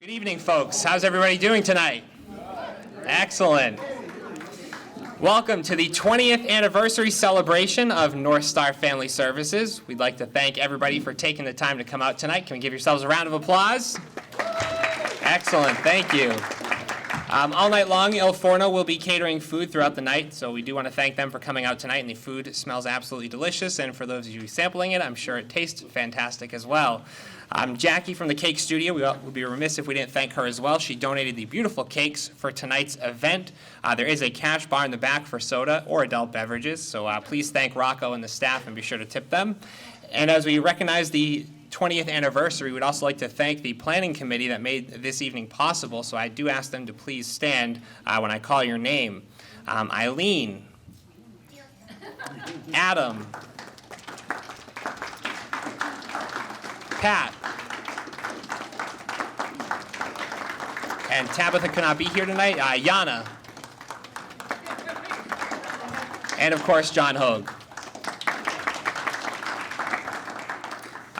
Good evening, folks. How's everybody doing tonight? Excellent. Welcome to the 20th anniversary celebration of North Star Family Services. We'd like to thank everybody for taking the time to come out tonight. Can we give yourselves a round of applause? Excellent. Thank you. All night long, Il Forno will be catering food throughout the night, so we do want to thank them for coming out tonight, and the food smells absolutely delicious, and for those of you sampling it, I'm sure it tastes fantastic as well. Jackie from the Cake Studio, we would be remiss if we didn't thank her as well. She donated the beautiful cakes for tonight's event. There is a cash bar in the back for soda or adult beverages, so please thank Rocco and the staff and be sure to tip them. And as we recognize the 20th anniversary, we'd also like to thank the planning committee that made this evening possible, so I do ask them to please stand when I call your name. Eileen, Adam, Pat, and Tabitha could not be here tonight, Yana, and of course John Hogue.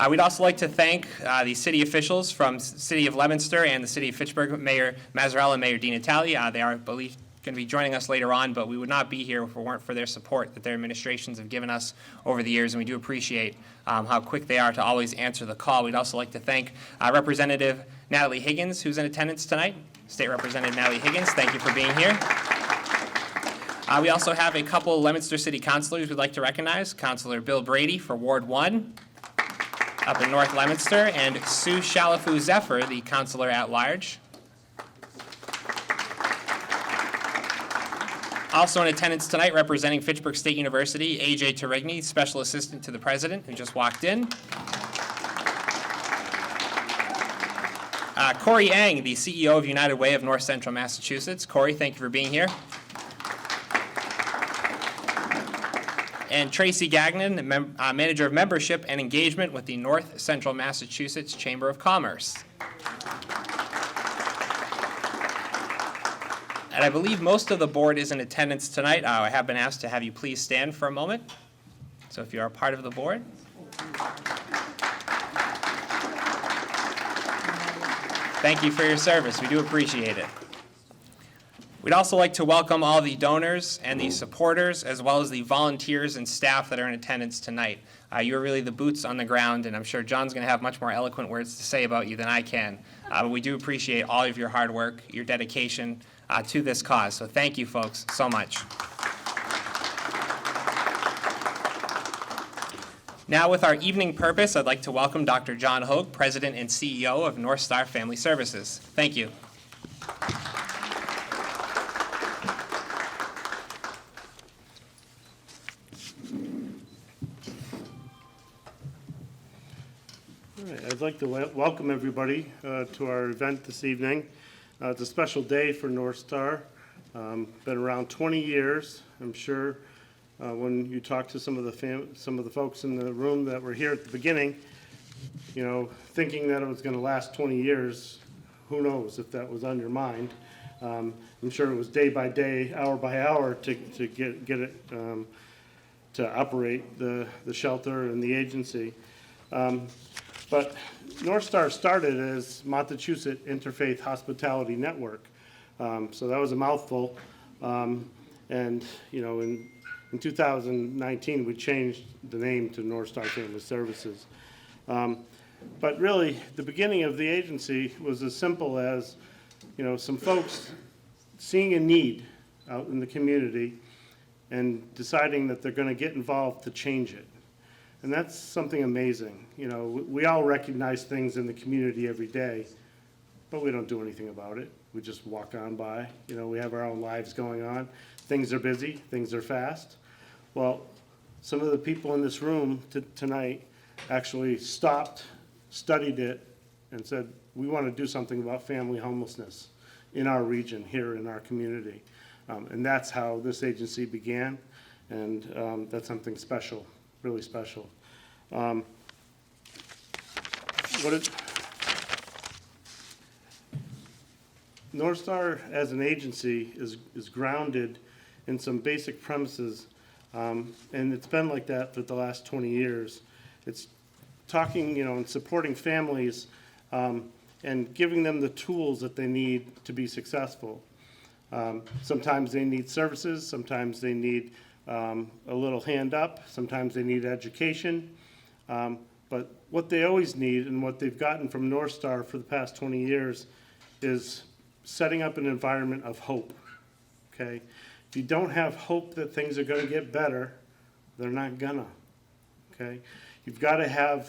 We'd also like to thank the city officials from City of Leominster and the City of Fitchburg, Mayor Mazzarella and Mayor DiNatale. They are, I believe, going to be joining us later on, but we would not be here if it weren't for their support that their administrations have given us over the years, and we do appreciate how quick they are to always answer the call. We'd also like to thank Representative Natalie Higgins, who's in attendance tonight. State Representative Natalie Higgins, thank you for being here. We also have a couple Leominster City councilors we'd like to recognize. Councilor Bill Brady for Ward 1 up in North Leominster, and Sue Shalafu Zephyr, the councilor at large. Also in attendance tonight, representing Fitchburg State University, A.J. Tarigny, Special Assistant to the President, who just walked in. Corey Eng, the CEO of United Way of North Central Massachusetts. Corey, thank you for being here. And Tracy Gagnon, Manager of Membership and Engagement with the North Central Massachusetts Chamber of Commerce. And I believe most of the board is in attendance tonight. I have been asked to have you please stand for a moment. So if you are a part of the board. Thank you for your service. We do appreciate it. We'd also like to welcome all the donors and the supporters, as well as the volunteers and staff that are in attendance tonight. You're really the boots on the ground, and I'm sure John's going to have much more eloquent words to say about you than I can. But we do appreciate all of your hard work, your dedication to this cause. So thank you, folks, so much. Now, with our evening purpose, I'd like to welcome Dr. John Hogue, President and CEO of North Star Family Services. Thank you. I'd like to welcome everybody to our event this evening. It's a special day for North Star. Been around 20 years. I'm sure when you talk to some of the folks in the room that were here at the beginning, you know, thinking that it was going to last 20 years, who knows if that was on your mind. I'm sure it was day by day, hour by hour to get it to operate the shelter and the agency. But North Star started as Massachusetts Interfaith Hospitality Network. So that was a mouthful. And, you know, in 2019, we changed the name to North Star Family Services. But really, the beginning of the agency was as simple as, you know, some folks seeing a need out in the community and deciding that they're going to get involved to change it. And that's something amazing. You know, we all recognize things in the community every day, but we don't do anything about it. We just walk on by. You know, we have our own lives going on. Things are busy, things are fast. Well, some of the people in this room tonight actually stopped, studied it, and said, we want to do something about family homelessness in our region, here in our community. And that's how this agency began, and that's something special. Really special. North Star as an agency is grounded in some basic premises, and it's been like that for the last 20 years. It's talking, you know, and supporting families and giving them the tools that they need to be successful. Sometimes they need services, sometimes they need a little hand up, sometimes they need education. But what they always need and what they've gotten from North Star for the past 20 years is setting up an environment of hope, okay? If you don't have hope that things are gonna get better, they're not gonna, okay? You've gotta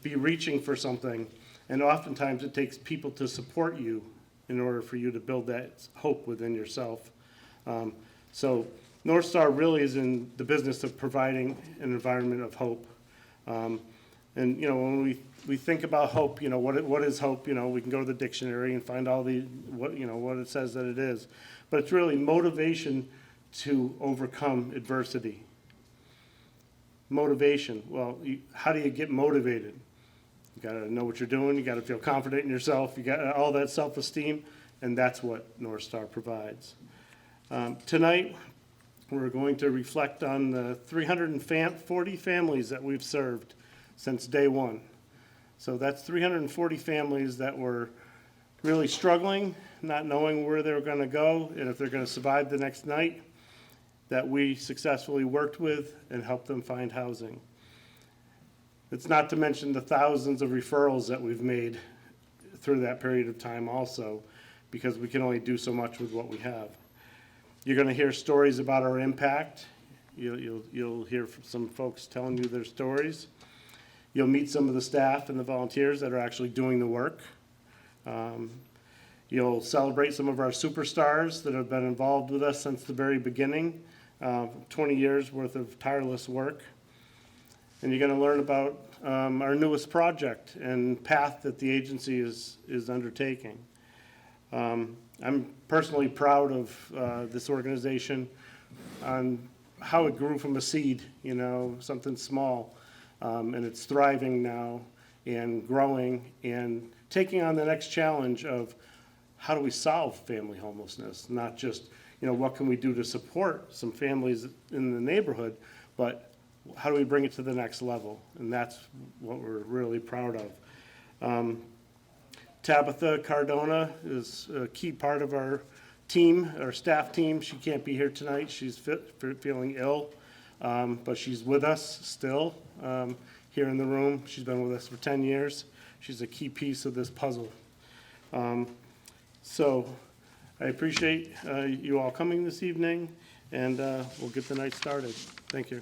be reaching for something, and oftentimes it takes people to support you in order for you to build that hope within yourself. So North Star really is in the business of providing an environment of hope. And, when we think about hope, what is hope? We can go to the dictionary and find all what it says that it is. But it's really motivation to overcome adversity. Motivation. Well, how do you get motivated? You got to know what you're doing. You got to feel confident in yourself. You got all that self-esteem, and that's what North Star provides. Tonight, we're going to reflect on the 340 families that we've served since day one. So that's 340 families that were really struggling, not knowing where they were going to go and if they're going to survive the next night, that we successfully worked with and helped them find housing. It's not to mention the thousands of referrals that we've made through that period of time also, because we can only do so much with what we have. You're going to hear stories about our impact. You'll hear from some folks telling you their stories. You'll meet some of the staff and the volunteers that are actually doing the work. You'll celebrate some of our superstars that have been involved with us since the very beginning, 20 years worth of tireless work. And you're going to learn about our newest project and path that the agency is undertaking. I'm personally proud of this organization on how it grew from a seed, something small, and it's thriving now and growing and taking on the next challenge of how do we solve family homelessness, not just, what can we do to support some families in the neighborhood, but how do we bring it to the next level? And that's what we're really proud of. Tabitha Cardona is a key part of our team, our staff team. She can't be here tonight. She's feeling ill, but she's with us still here in the room. She's been with us for 10 years. She's a key piece of this puzzle. So I appreciate you all coming this evening, and we'll get the night started. Thank you.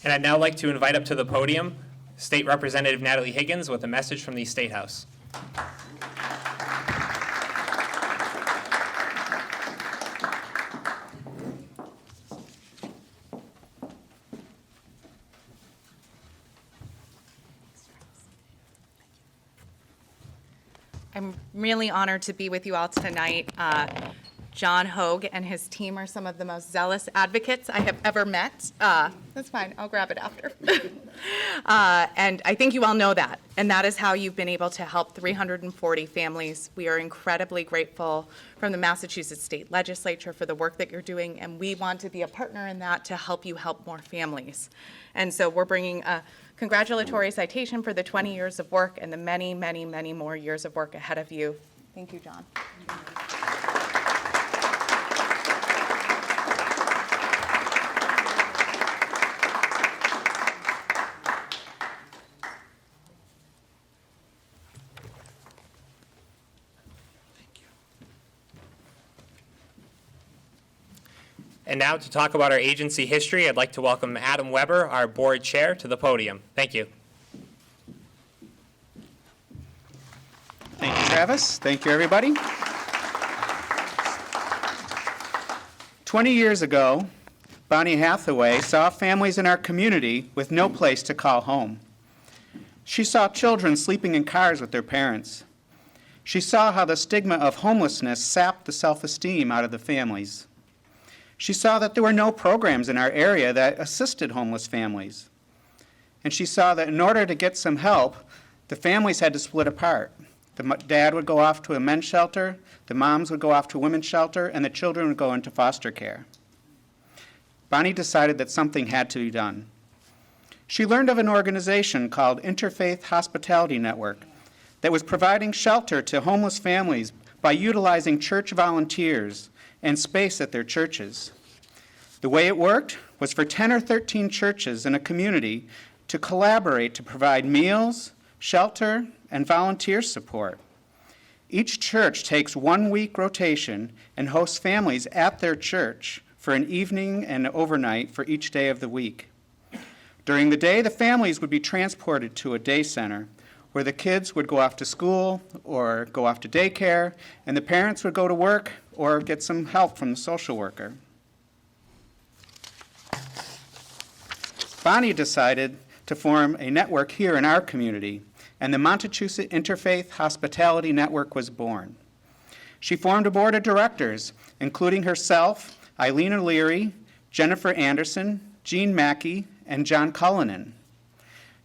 And I'd now like to invite up to the podium State Representative Natalie Higgins with a message from the State House. I'm really honored to be with you all tonight. John Hogue and his team are some of the most zealous advocates I have ever met. That's fine, I'll grab it after. And I think you all know that, and that is how you've been able to help 340 families. We are incredibly grateful from the Massachusetts State Legislature for the work that you're doing, and we want to be a partner in that to help you help more families. And so we're bringing a congratulatory citation for the 20 years of work and the many, many, many more years of work ahead of you. Thank you, John. And now to talk about our agency history, I'd like to welcome Adam Weber, our board chair, to the podium. Thank you. Thank you, Travis. Thank you, everybody. 20 years ago, Bonnie Hathaway saw families in our community with no place to call home. She saw children sleeping in cars with their parents. She saw how the stigma of homelessness sapped the self-esteem out of the families. She saw that there were no programs in our area that assisted homeless families. And she saw that in order to get some help, the families had to split apart. Dad would go off to a men's shelter, the moms would go off to a women's shelter, and the children would go into foster care. Bonnie decided that something had to be done. She learned of an organization called Interfaith Hospitality Network that was providing shelter to homeless families by utilizing church volunteers and space at their churches. The way it worked was for 10 or 13 churches in a community to collaborate to provide meals, shelter, and volunteer support. Each church takes 1 week rotation and hosts families at their church for an evening and overnight for each day of the week. During the day, the families would be transported to a day center where the kids would go off to school or go off to daycare, and the parents would go to work or get some help from the social worker. Bonnie decided to form a network here in our community, and the Montechusett Interfaith Hospitality Network was born. She formed a board of directors, including herself, Eileen O'Leary, Jennifer Anderson, Jean Mackey, and John Cullinan.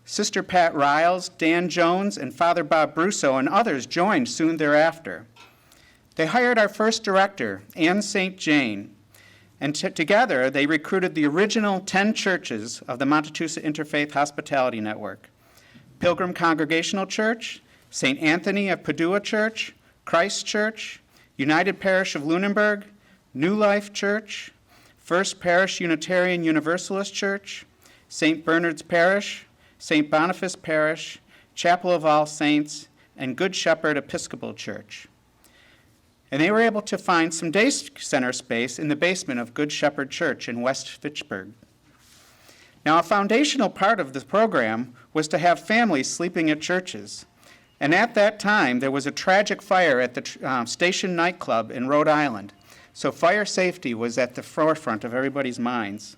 Sister Pat Riles, Dan Jones, and Father Bob Brusso and others joined soon thereafter. They hired our first director, Anne St. Jane, and together they recruited the original 10 churches of the Montechusett Interfaith Hospitality Network: Pilgrim Congregational Church, St. Anthony of Padua Church, Christ Church, United Parish of Lunenburg, New Life Church, First Parish Unitarian Universalist Church, St. Bernard's Parish, St. Boniface Parish, Chapel of All Saints, and Good Shepherd Episcopal Church. And they were able to find some day center space in the basement of Good Shepherd Church in West Fitchburg. Now, a foundational part of this program was to have families sleeping at churches. And at that time, there was a tragic fire at the Station nightclub in Rhode Island. So fire safety was at the forefront of everybody's minds.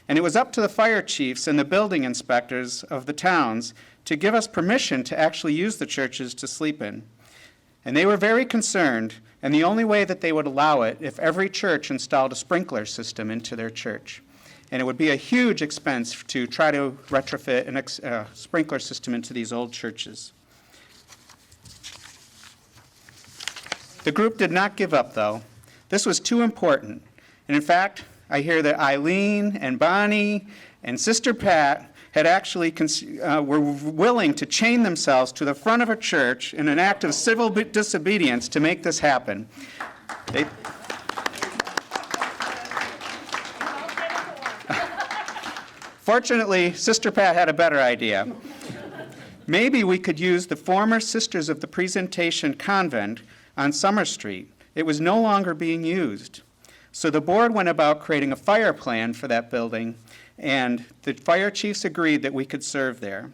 And it was up to the fire chiefs and the building inspectors of the towns to give us permission to actually use the churches to sleep in. And they were very concerned, and the only way that they would allow it if every church installed a sprinkler system into their church. And it would be a huge expense to try to retrofit a sprinkler system into these old churches. The group did not give up, though. This was too important. And in fact, I hear that Eileen and Bonnie and Sister Pat had actually were willing to chain themselves to the front of a church in an act of civil disobedience to make this happen. Fortunately, Sister Pat had a better idea. Maybe we could use the former Sisters of the Presentation Convent on Summer Street. It was no longer being used. So the board went about creating a fire plan for that building, and the fire chiefs agreed that we could serve there.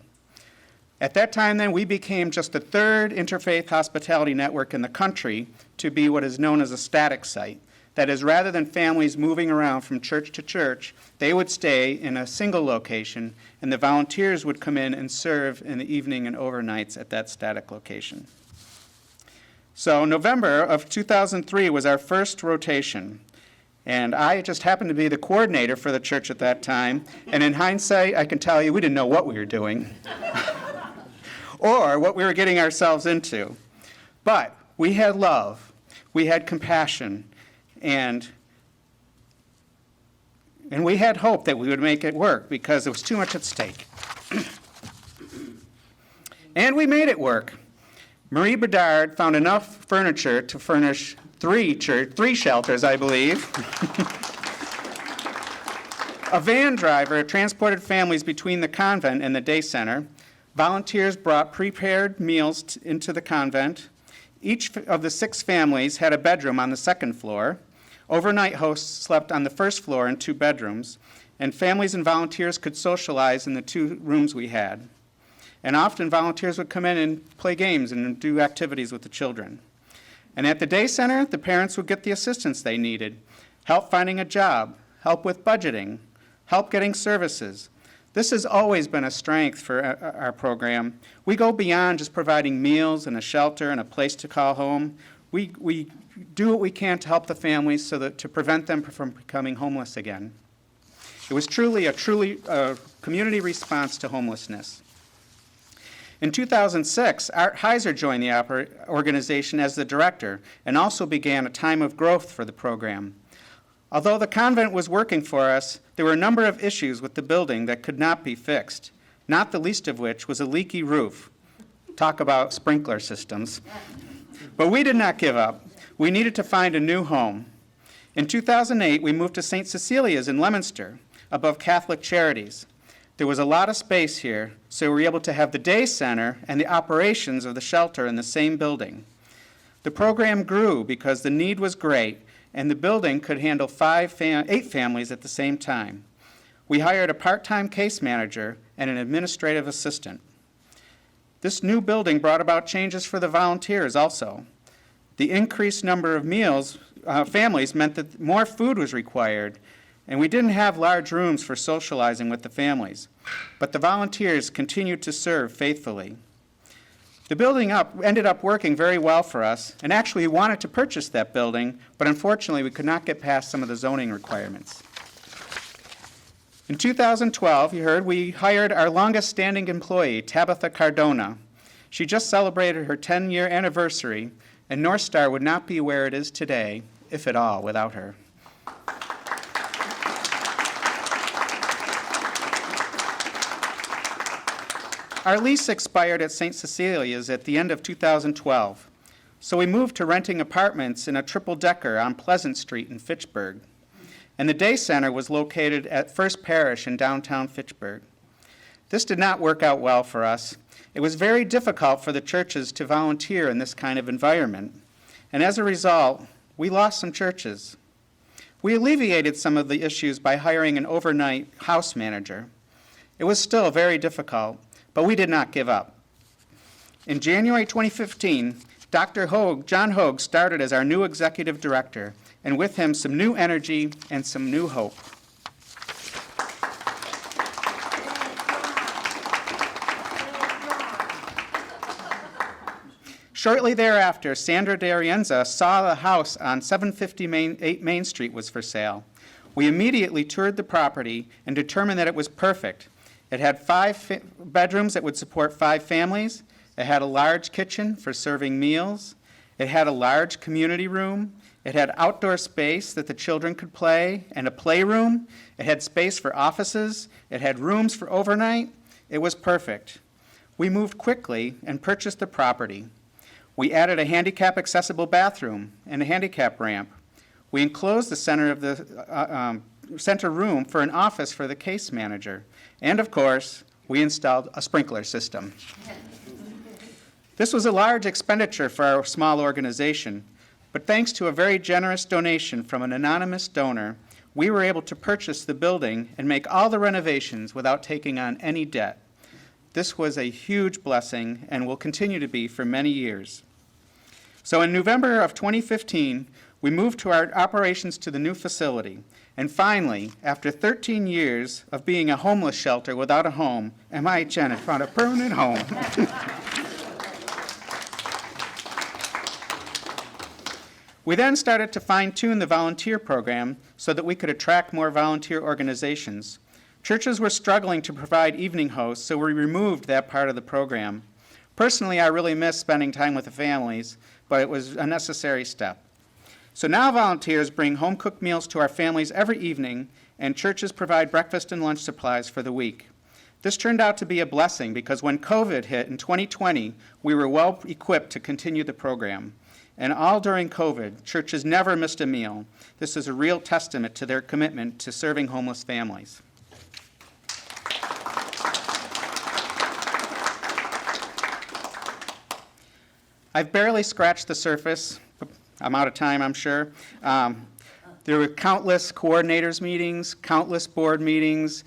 At that time, then, we became just the third interfaith hospitality network in the country to be what is known as a static site. That is, rather than families moving around from church to church, they would stay in a single location, and the volunteers would come in and serve in the evening and overnights at that static location. So November of 2003 was our first rotation. And I just happened to be the coordinator for the church at that time. And in hindsight, I can tell you we didn't know what we were doing or what we were getting ourselves into. But we had love, we had compassion, and we had hope that we would make it work because there was too much at stake. And we made it work. Marie Bedard found enough furniture to furnish three shelters, I believe. A van driver transported families between the convent and the day center. Volunteers brought prepared meals into the convent. Each of the 6 families had a bedroom on the second floor. Overnight hosts slept on the first floor in 2 bedrooms, and families and volunteers could socialize in the 2 rooms we had. And often volunteers would come in and play games and do activities with the children. And at the day center, the parents would get the assistance they needed: help finding a job, help with budgeting, help getting services. This has always been a strength for our program. We go beyond just providing meals and a shelter and a place to call home. We do what we can to help the families so that to prevent them from becoming homeless again. It was truly a community response to homelessness. In 2006, Art Heiser joined the organization as the director and also began a time of growth for the program. Although the convent was working for us, there were a number of issues with the building that could not be fixed, not the least of which was a leaky roof. Talk about sprinkler systems. But we did not give up. We needed to find a new home. In 2008, we moved to St. Cecilia's in Leominster, above Catholic Charities. There was a lot of space here, so we were able to have the day center and the operations of the shelter in the same building. The program grew because the need was great, and the building could handle 8 families at the same time. We hired a part-time case manager and an administrative assistant. This new building brought about changes for the volunteers also. The increased number of families meant that more food was required, and we didn't have large rooms for socializing with the families, but the volunteers continued to serve faithfully. The building ended up working very well for us, and actually we wanted to purchase that building, but unfortunately we could not get past some of the zoning requirements. In 2012, you heard, we hired our longest-standing employee, Tabitha Cardona. She just celebrated her 10-year anniversary, and North Star would not be where it is today, if at all, without her. Our lease expired at St. Cecilia's at the end of 2012, so we moved to renting apartments in a triple-decker on Pleasant Street in Fitchburg. And the day center was located at First Parish in downtown Fitchburg. This did not work out well for us. It was very difficult for the churches to volunteer in this kind of environment, and as a result, we lost some churches. We alleviated some of the issues by hiring an overnight house manager. It was still very difficult, but we did not give up. In January 2015, John Hogue started as our new executive director, and with him some new energy and some new hope. Shortly thereafter, Sandra D'Arienza saw the house on 750 Main Street was for sale. We immediately toured the property and determined that it was perfect. It had 5 bedrooms that would support 5 families. It had a large kitchen for serving meals. It had a large community room. It had outdoor space that the children could play and a playroom. It had space for offices. It had rooms for overnight. It was perfect. We moved quickly and purchased the property. We added a handicap accessible bathroom and a handicap ramp. We enclosed the center of the center room for an office for the case manager. And of course, we installed a sprinkler system. This was a large expenditure for our small organization, but thanks to a very generous donation from an anonymous donor, we were able to purchase the building and make all the renovations without taking on any debt. This was a huge blessing and will continue to be for many years. So in November of 2015, we moved to our operations to the new facility. And finally, after 13 years of being a homeless shelter without a home, MIHN had found a permanent home. We then started to fine-tune the volunteer program so that we could attract more volunteer organizations. Churches were struggling to provide evening hosts, so we removed that part of the program. Personally, I really miss spending time with the families, but it was a necessary step. So now volunteers bring home-cooked meals to our families every evening, and churches provide breakfast and lunch supplies for the week. This turned out to be a blessing because when COVID hit in 2020, we were well equipped to continue the program. And all during COVID, churches never missed a meal. This is a real testament to their commitment to serving homeless families. I've barely scratched the surface. I'm out of time, I'm sure. There were countless coordinators meetings, countless board meetings,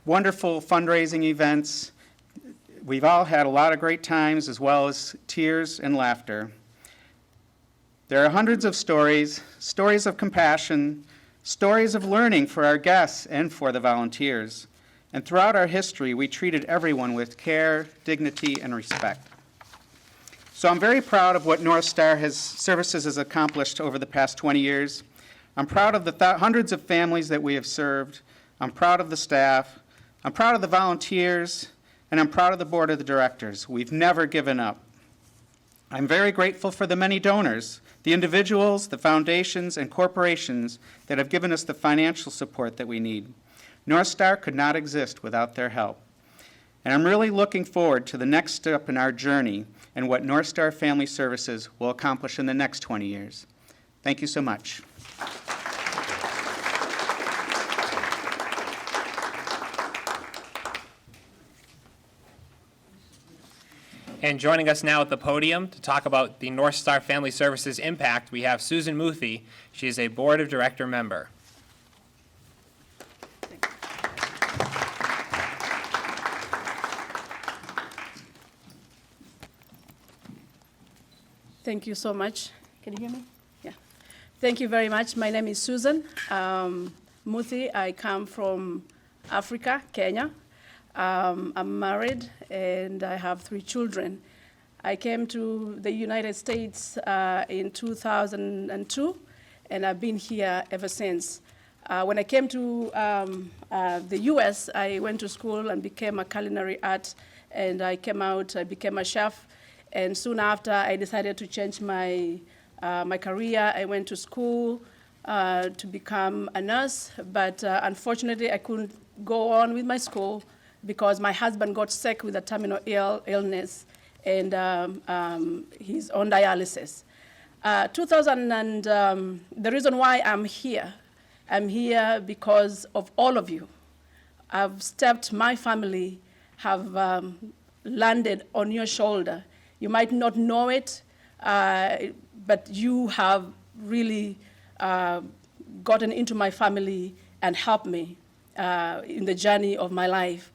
wonderful fundraising events. We've all had a lot of great times as well as tears and laughter. There are hundreds of stories of compassion, stories of learning for our guests and for the volunteers. And throughout our history, we treated everyone with care, dignity, and respect. So I'm very proud of what North Star Services has accomplished over the past 20 years. I'm proud of the hundreds of families that we have served. I'm proud of the staff. I'm proud of the volunteers. and I'm proud of the board of the directors. We've never given up. I'm very grateful for the many donors, the individuals, the foundations, and corporations that have given us the financial support that we need. North Star could not exist without their help. And I'm really looking forward to the next step in our journey and what North Star Family Services will accomplish in the next 20 years. Thank you so much. And joining us now at the podium to talk about the North Star Family Services impact, we have Susan Muthy. She is a Board of Director member. Thank you so much. Can you hear me? Yeah. Thank you very much. My name is Susan Muthy. I come from Africa, Kenya. I'm married and I have 3 children. I came to the United States in 2002 and I've been here ever since. When I came to the US, I went to school and became a culinary art, and I came out, I became a chef. And soon after, I decided to change my career. I went to school to become a nurse, but unfortunately, I couldn't go on with my school because my husband got sick with a terminal illness, and he's on dialysis. The reason why I'm here because of all of you. My family have landed on your shoulder. You might not know it, but you have really gotten into my family and helped me in the journey of my life.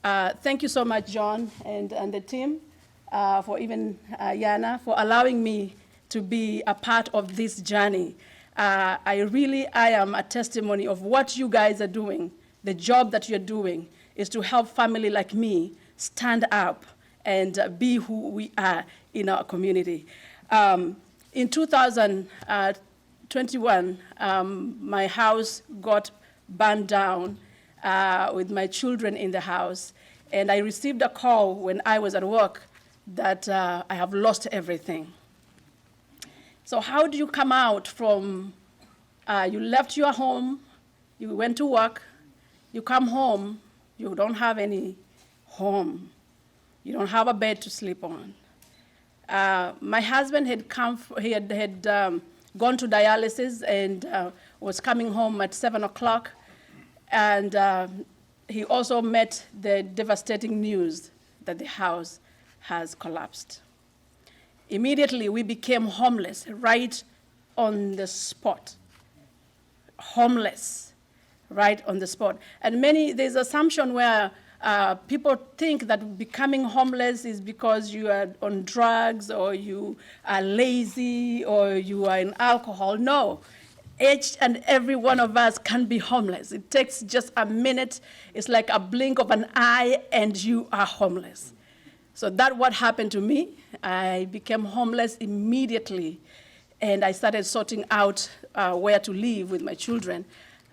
Thank you so much, John, and the team, for even Yana, for allowing me to be a part of this journey. I am a testimony of what you guys are doing. The job that you're doing is to help family like me stand up and be who we are in our community. In 2021, my house got burned down with my children in the house, and I received a call when I was at work that I have lost everything. So how do you come out from, you left your home, you went to work, you come home, you don't have any home. You don't have a bed to sleep on. My husband had gone to dialysis and was coming home at 7 o'clock. And he also met the devastating news that the house has collapsed. Immediately, we became homeless right on the spot. Homeless right on the spot. And there's assumption where people think that becoming homeless is because you are on drugs or you are lazy or you are in alcohol. No, each and every one of us can be homeless. It takes just a minute. It's like a blink of an eye and you are homeless. So that's what happened to me. I became homeless immediately and I started sorting out where to live with my children.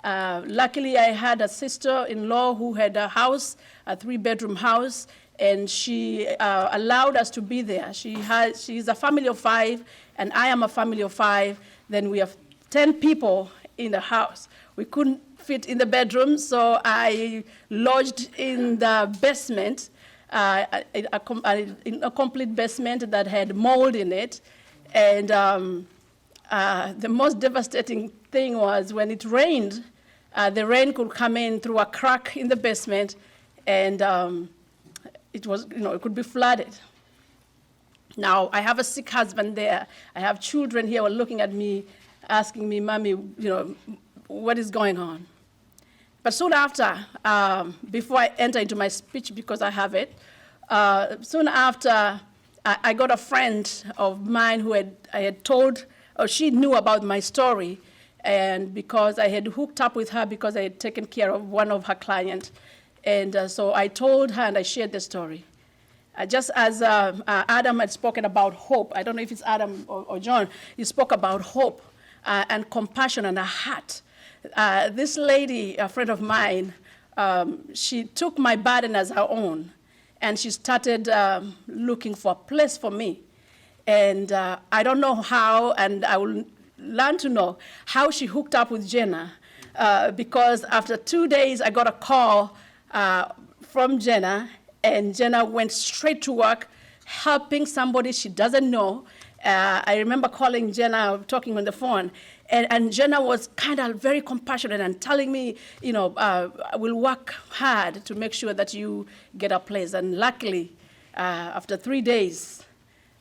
Luckily, I had a sister-in-law who had a house, a 3-bedroom house, and she allowed us to be there. She's a family of 5, and I am a family of 5. Then we have 10 people in the house. We couldn't fit in the bedroom, so I lodged in the basement, in a complete basement that had mold in it. And the most devastating thing was when it rained, the rain could come in through a crack in the basement, and it could be flooded. Now, I have a sick husband there. I have children here who are looking at me, asking me, Mommy, what is going on? But soon after, before I enter into my speech, because I have it, soon after, I got a friend of mine who I had told, or she knew about my story, and because I had hooked up with her because I had taken care of one of her clients. And so I told her and I shared the story. Just as Adam had spoken about hope, I don't know if it's Adam or John, he spoke about hope and compassion and a heart. This lady, a friend of mine, she took my burden as her own. and she started looking for a place for me. And I don't know how, and I will learn to know how she hooked up with Jenna, because after 2 days, I got a call from Jenna, and Jenna went straight to work, helping somebody she doesn't know. I remember calling Jenna, talking on the phone, and Jenna was kind of very compassionate and telling me, I will work hard to make sure that you get a place. And luckily, after 3 days,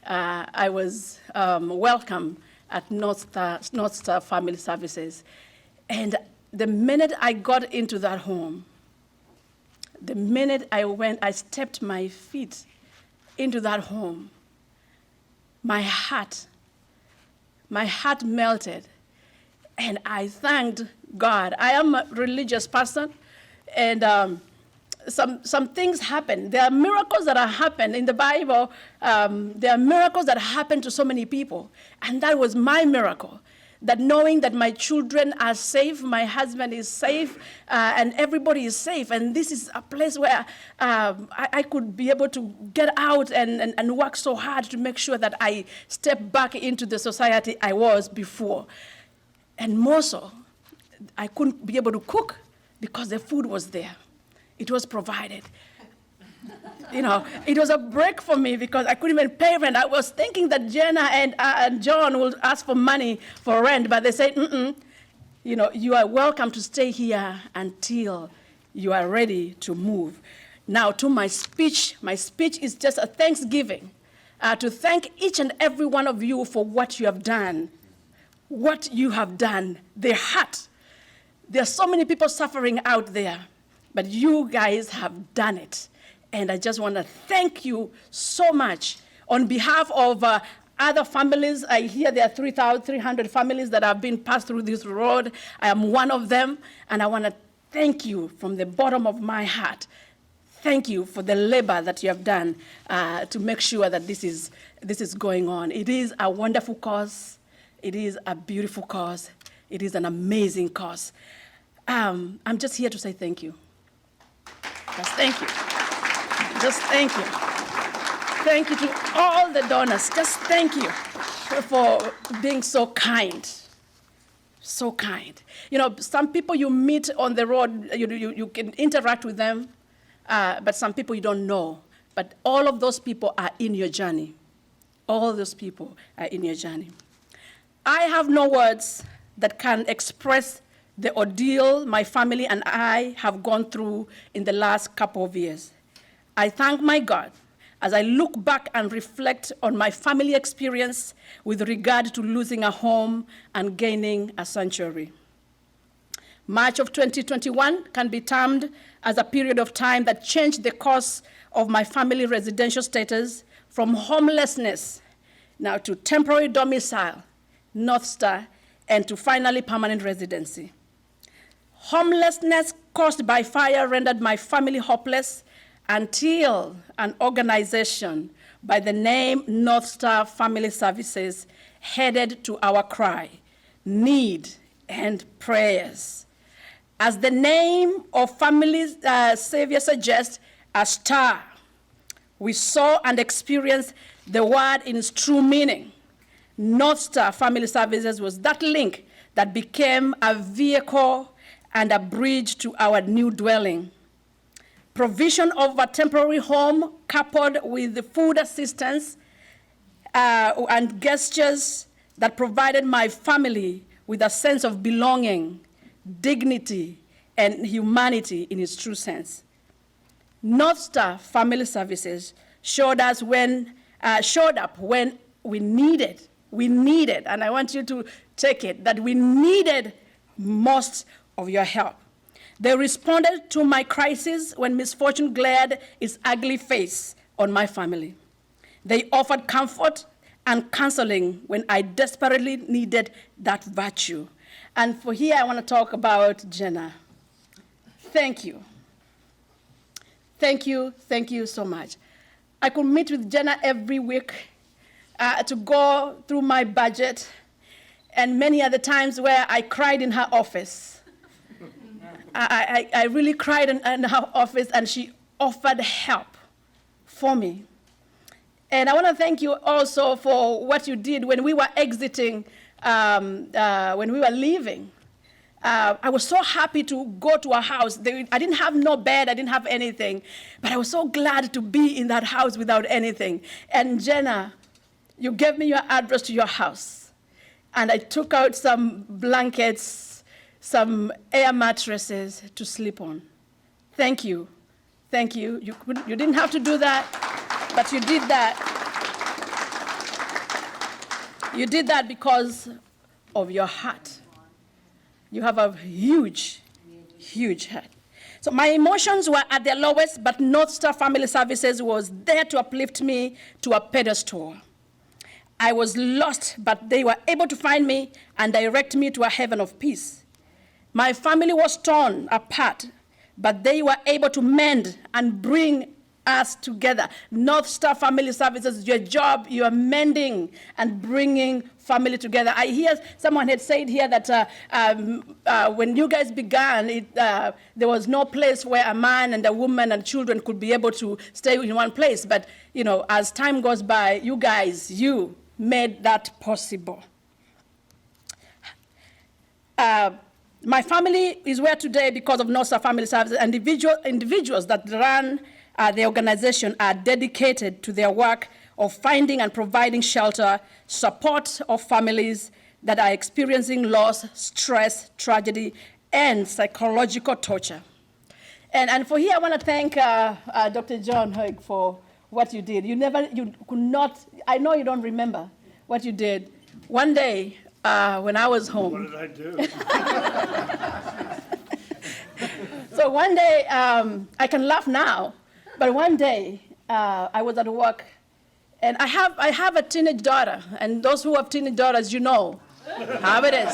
I was welcome at North Star Family Services. And the minute I got into that home, the minute I stepped my feet into that home, my heart melted, and I thanked God. I am a religious person, and some things happen. There are miracles that happen in the Bible. There are miracles that happen to so many people, and that was my miracle. That knowing that my children are safe, my husband is safe, and everybody is safe. And this is a place where I could be able to get out and work so hard to make sure that I step back into the society I was before. And more so, I couldn't be able to cook because the food was there. It was provided. It was a break for me because I couldn't even pay rent. I was thinking that Jenna and John would ask for money for rent, but they said, you are welcome to stay here until you are ready to move. Now, to my speech is just a thanksgiving, to thank each and every one of you for what you have done. What you have done, the heart. There are so many people suffering out there, but you guys have done it. And I just want to thank you so much. On behalf of other families, I hear there are 3,300 families that have been passed through this road. I am one of them, and I want to thank you from the bottom of my heart. Thank you for the labor that you have done to make sure that this is going on. It is a wonderful cause. It is a beautiful cause. It is an amazing cause. I'm just here to say thank you. Just thank you. Just thank you. Thank you to all the donors. Just thank you for being so kind. So kind. Some people you meet on the road, you can interact with them, but some people you don't know. But all of those people are in your journey. All those people are in your journey. I have no words that can express the ordeal my family and I have gone through in the last couple of years. I thank my God as I look back and reflect on my family experience with regard to losing a home and gaining a sanctuary. March of 2021 can be termed as a period of time that changed the course of my family residential status from homelessness now to temporary domicile, North Star, and to finally permanent residency. Homelessness caused by fire rendered my family hopeless until an organization by the name North Star Family Services headed to our cry, need, and prayers. As the name of Family Savior suggests, a star, we saw and experienced the word in its true meaning. North Star Family Services was that link that became a vehicle and a bridge to our new dwelling. Provision of a temporary home coupled with the food assistance and gestures that provided my family with a sense of belonging, dignity, and humanity in its true sense. North Star Family Services showed up when we needed, and I want you to take it, that we needed most of your help. They responded to my crisis when misfortune glared its ugly face on my family. They offered comfort and counseling when I desperately needed that virtue. And for here, I want to talk about Jenna. Thank you. Thank you so much. I could meet with Jenna every week to go through my budget, and many other times where I cried in her office. I really cried in her office, and she offered help. for me. And I want to thank you also for what you did when we were exiting, when we were leaving. I was so happy to go to a house. I didn't have no bed, I didn't have anything, but I was so glad to be in that house without anything. And Jenna, you gave me your address to your house, and I took out some blankets, some air mattresses to sleep on. Thank you. Thank you. You didn't have to do that, but you did that. You did that because of your heart. You have a huge, huge heart. So my emotions were at their lowest, but North Star Family Services was there to uplift me to a pedestal. I was lost, but they were able to find me and direct me to a heaven of peace. My family was torn apart, but they were able to mend and bring us together. North Star Family Services, your job, you are mending and bringing family together. I hear someone had said here that when you guys began, there was no place where a man and a woman and children could be able to stay in one place. But, you know, as time goes by, you guys, you made that possible. My family is where today because of North Star Family Services. Individuals that run the organization are dedicated to their work of finding and providing shelter, support of families that are experiencing loss, stress, tragedy, and psychological torture. And for here, I want to thank Dr. John Hoig for what you did. You could not, I know you don't remember what you did. One day, when I was home. What did I do? So one day, I can laugh now, but one day, I was at work, and I have a teenage daughter, and those who have teenage daughters, you know how it is.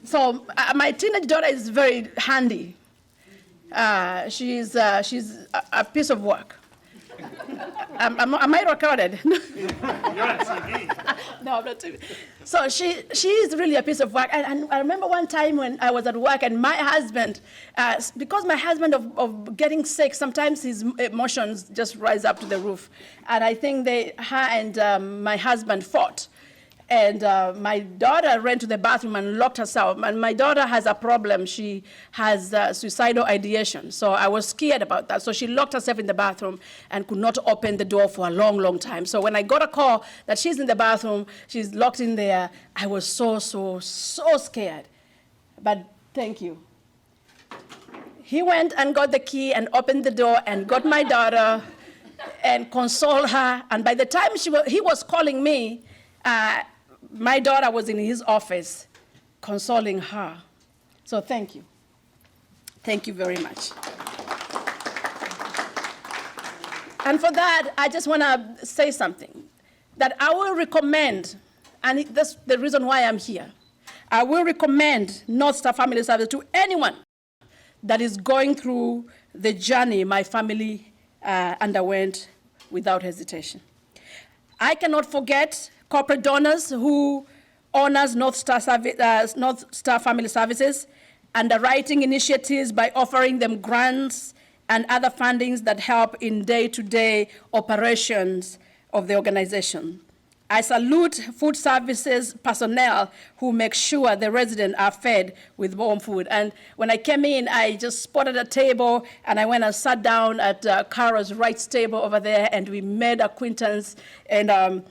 So my teenage daughter is very handy. She's a piece of work. Am I recorded? You're on TV. No, I'm not TV. So she is really a piece of work. And I remember one time when I was at work and my husband, because my husband of getting sick, sometimes his emotions just rise up to the roof. And I think her and my husband fought. And my daughter ran to the bathroom and locked herself. And my daughter has a problem. She has suicidal ideation. So I was scared about that. So she locked herself in the bathroom and could not open the door for a long, long time. So when I got a call that she's in the bathroom, she's locked in there, I was so scared. But thank you. He went and got the key and opened the door and got my daughter and consoled her. And by the time he was calling me, my daughter was in his office consoling her. So thank you. Thank you very much. And for that, I just want to say something, that I will recommend, and that's the reason why I'm here, I will recommend North Star Family Service to anyone that is going through the journey my family underwent without hesitation. I cannot forget corporate donors who honors North Star Family Services, underwriting initiatives by offering them grants and other fundings that help in day-to-day operations of the organization. I salute food services personnel who make sure the residents are fed with warm food. And when I came in, I just spotted a table, and I went and sat down at Carol's right table over there, and we made acquaintance. And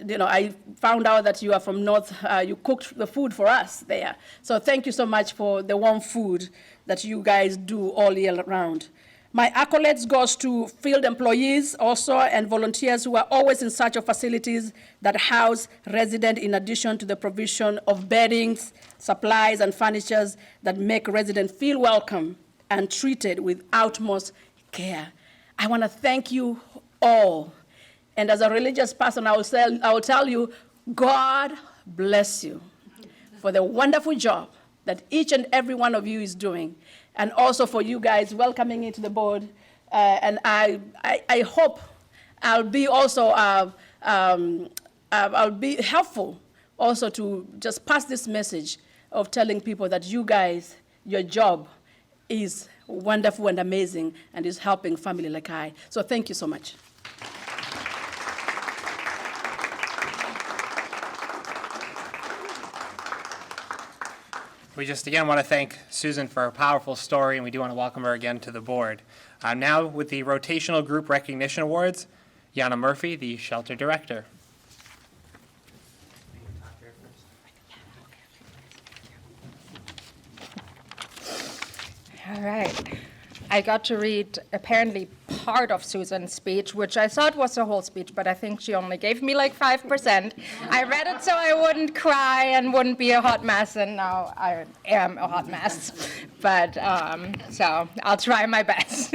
you know, I found out that you are from North. You cooked the food for us there. So thank you so much for the warm food that you guys do all year round. My accolades goes to field employees also and volunteers who are always in search of facilities that house residents in addition to the provision of beddings, supplies, and furnitures that make residents feel welcome and treated with utmost care. I want to thank you all. And as a religious person, I will tell you, God bless you for the wonderful job that each and every one of you is doing, and also for you guys welcoming me to the board. And I hope I'll be also, I'll be helpful also to just pass this message of telling people that you guys, your job is wonderful and amazing and is helping family like I. So thank you so much. We just again want to thank Susan for her powerful story, and we do want to welcome her again to the board. Now with the Rotational Group Recognition Awards, Yana Murphy, the Shelter Director. All right. I got to read apparently part of Susan's speech, which I thought was the whole speech, but I think she only gave me like 5%. I read it so I wouldn't cry and wouldn't be a hot mess, and now I am a hot mess. But so I'll try my best.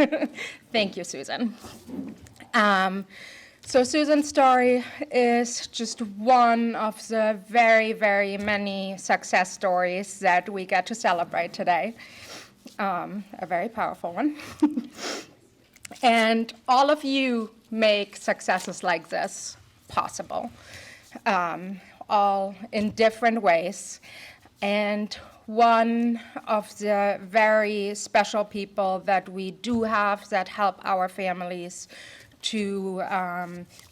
Thank you, Susan. So Susan's story is just one of the very, very many success stories that we get to celebrate today. A very powerful one. And all of you make successes like this possible, all in different ways. And one of the very special people that we do have that help our families to,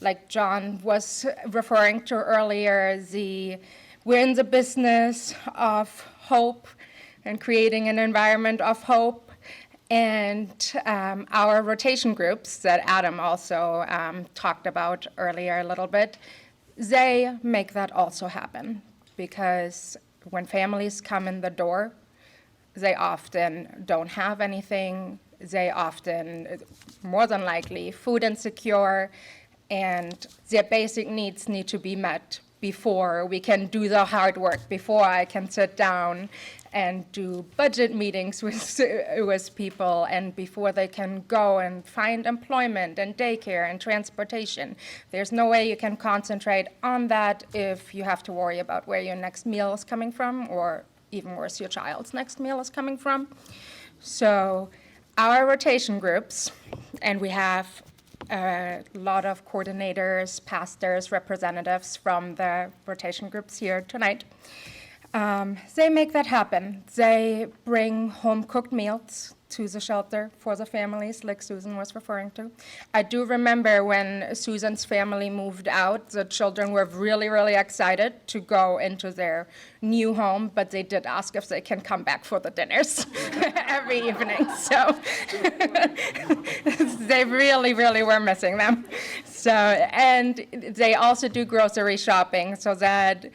like John was referring to earlier, we're in the business of hope and creating an environment of hope. And our rotation groups that Adam also talked about earlier a little bit, they make that also happen. Because when families come in the door, they often don't have anything. They often, more than likely, food insecure, and their basic needs need to be met before we can do the hard work, before I can sit down and do budget meetings with people, and before they can go and find employment and daycare and transportation. There's no way you can concentrate on that if you have to worry about where your next meal is coming from, or even worse, your child's next meal is coming from. So our rotation groups, and we have a lot of coordinators, pastors, representatives from the rotation groups here tonight. They make that happen. They bring home-cooked meals to the shelter for the families, like Susan was referring to. I do remember when Susan's family moved out, the children were really, really excited to go into their new home, but they did ask if they can come back for the dinners every evening. So they really, really were missing them. So, and they also do grocery shopping so that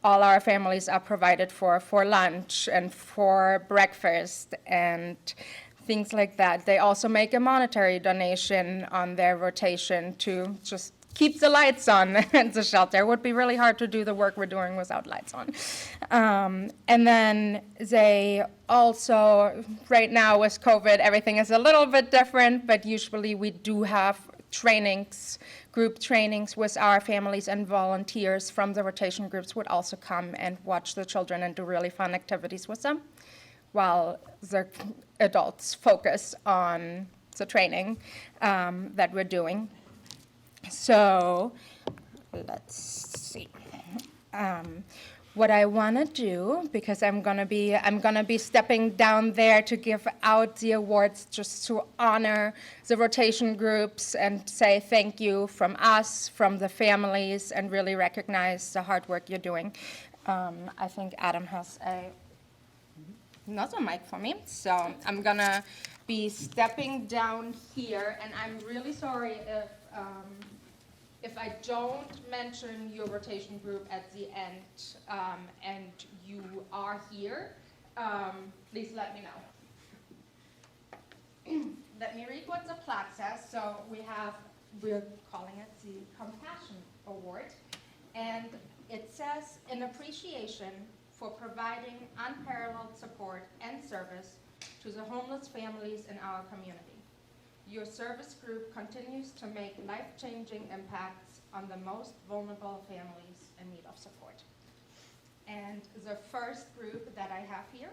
all our families are provided for lunch and for breakfast and things like that. They also make a monetary donation on their rotation to just keep the lights on at the shelter. It would be really hard to do the work we're doing without lights on. And then they also, right now with COVID, everything is a little bit different, but usually we do have trainings, group trainings with our families, and volunteers from the rotation groups would also come and watch the children and do really fun activities with them while the adults focus on the training that we're doing. So let's see. What I want to do, because I'm gonna be stepping down there to give out the awards, just to honor the rotation groups and say thank you from us, from the families, and really recognize the hard work you're doing. I think Adam has another mic for me, so I'm gonna be stepping down here, and I'm really sorry if I don't mention your rotation group at the end, and you are here, please let me know. Let me read what the plaque says. So we're calling it the Compassion Award, and it says, in appreciation for providing unparalleled support and service to the homeless families in our community. Your service group continues to make life-changing impacts on the most vulnerable families in need of support. And the first group that I have here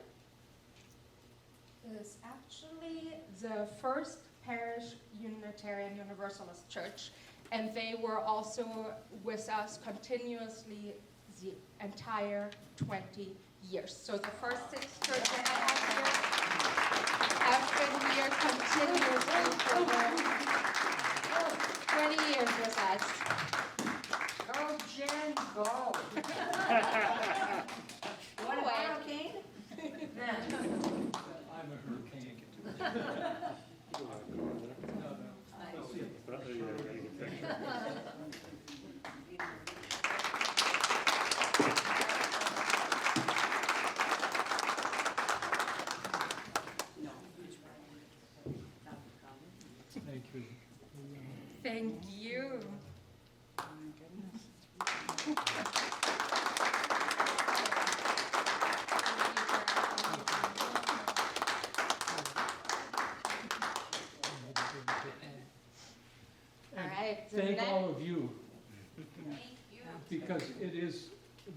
is actually the First Parish Unitarian Universalist Church, and they were also with us continuously the entire 20 years. So the first 6 churches I have here have continuously for over 20 years with us. Go, Jen, go. What Anyway. hurricane? I'm a hurricane. Thank you. Thank you. All right. the Thank next- all of you. Because it is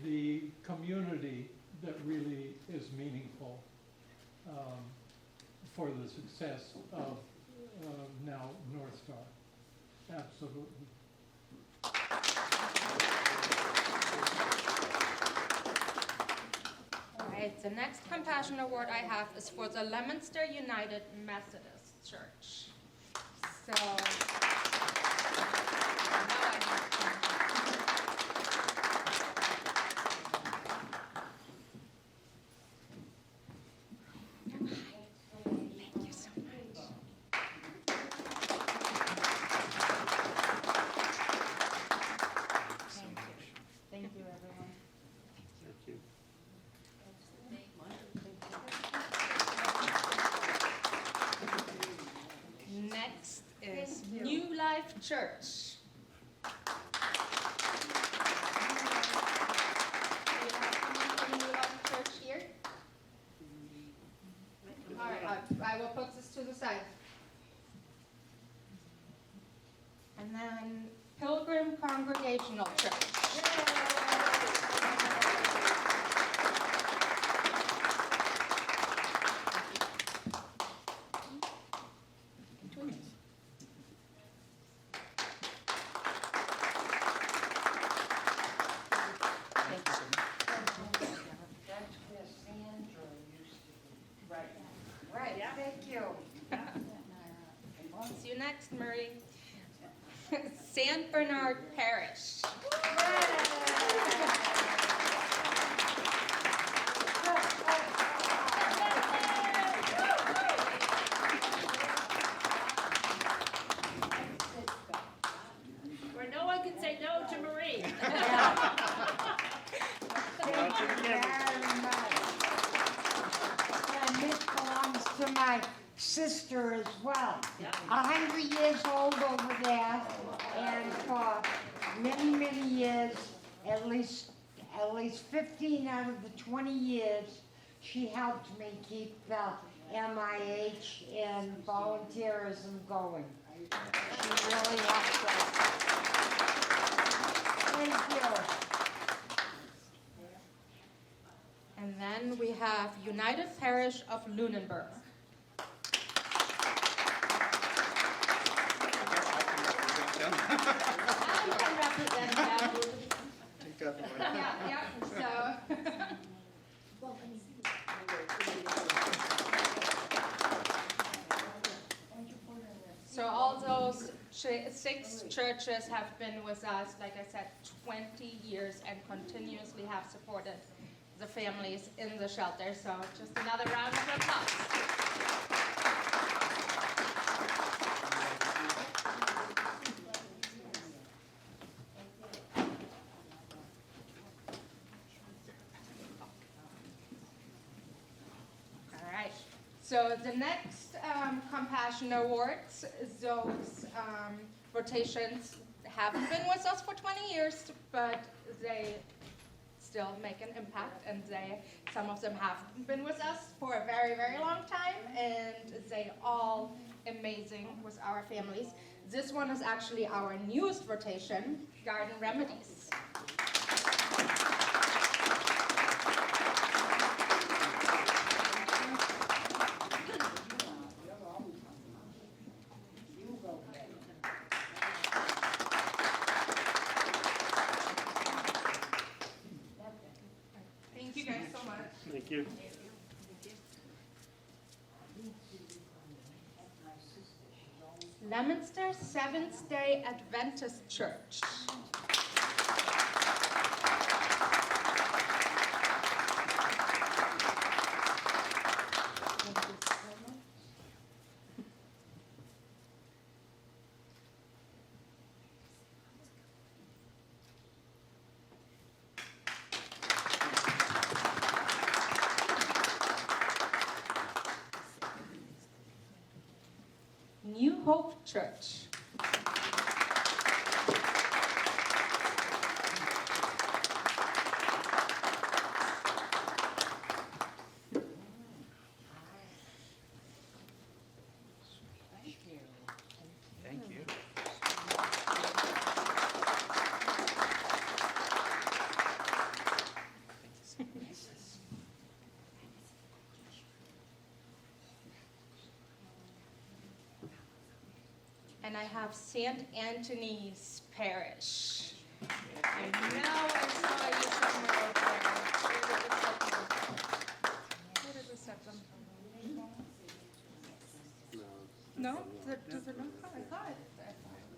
the community that really is meaningful for the success of now North Star. Absolutely. All right, the next Compassion Award I have is for the Leominster United Methodist Church. So. now I have- Thank you so much. Thank you, everyone. Thank you. Next is New Life Church. Do you have someone from New Life Church here? All right, I will put this to the side. And then Pilgrim Congregational Church. That's where Sandra used to be. Right. Right, thank you. See you next, Murray. St. Bernard Parish. Where no one can say no to Marie. Thank you very much. And this belongs to my sister as well. 100 years old over there, and for many, many years, at least 15 out of the 20 years, she helped me keep the MIH and volunteerism going. She really helped us. Thank you. And then we have United Parish of Lunenburg. I can represent them. Take that away. Yeah, so. So all those 6 churches have been with us, like I said, 20 years and continuously have supported the families in the shelter. So just another round of applause. All right. So the next Compassion Awards, those rotations haven't been with us for 20 years, but they still make an impact, and some of them have been with us for a very, very long time, and they all amazing with our families. This one is actually our newest rotation, Garden Remedies. Thank you guys so much. Thank you. Leominster Seventh-day Adventist Church. New Hope Church. Thank you. And I have St. Anthony's Parish. And now I saw you somewhere over there. Where did we set them? No? Does it not? I thought it.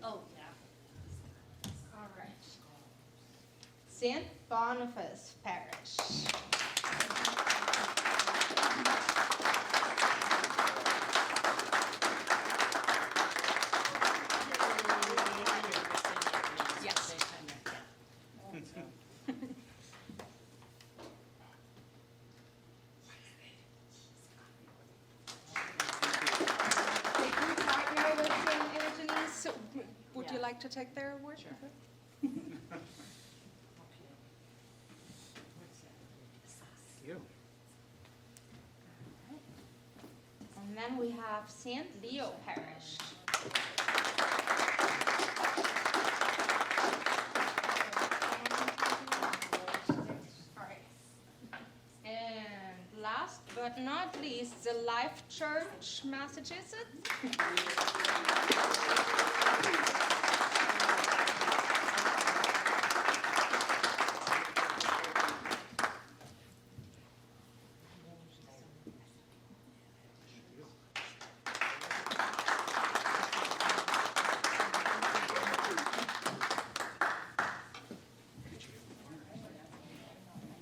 Oh, yeah. All right. St. Boniface Parish. Yes. They do partner with St. Anthony's. So would you like to take their award? Sure. You. And then we have St. Leo Parish. All right. And last but not least, the Life Church, Massachusetts.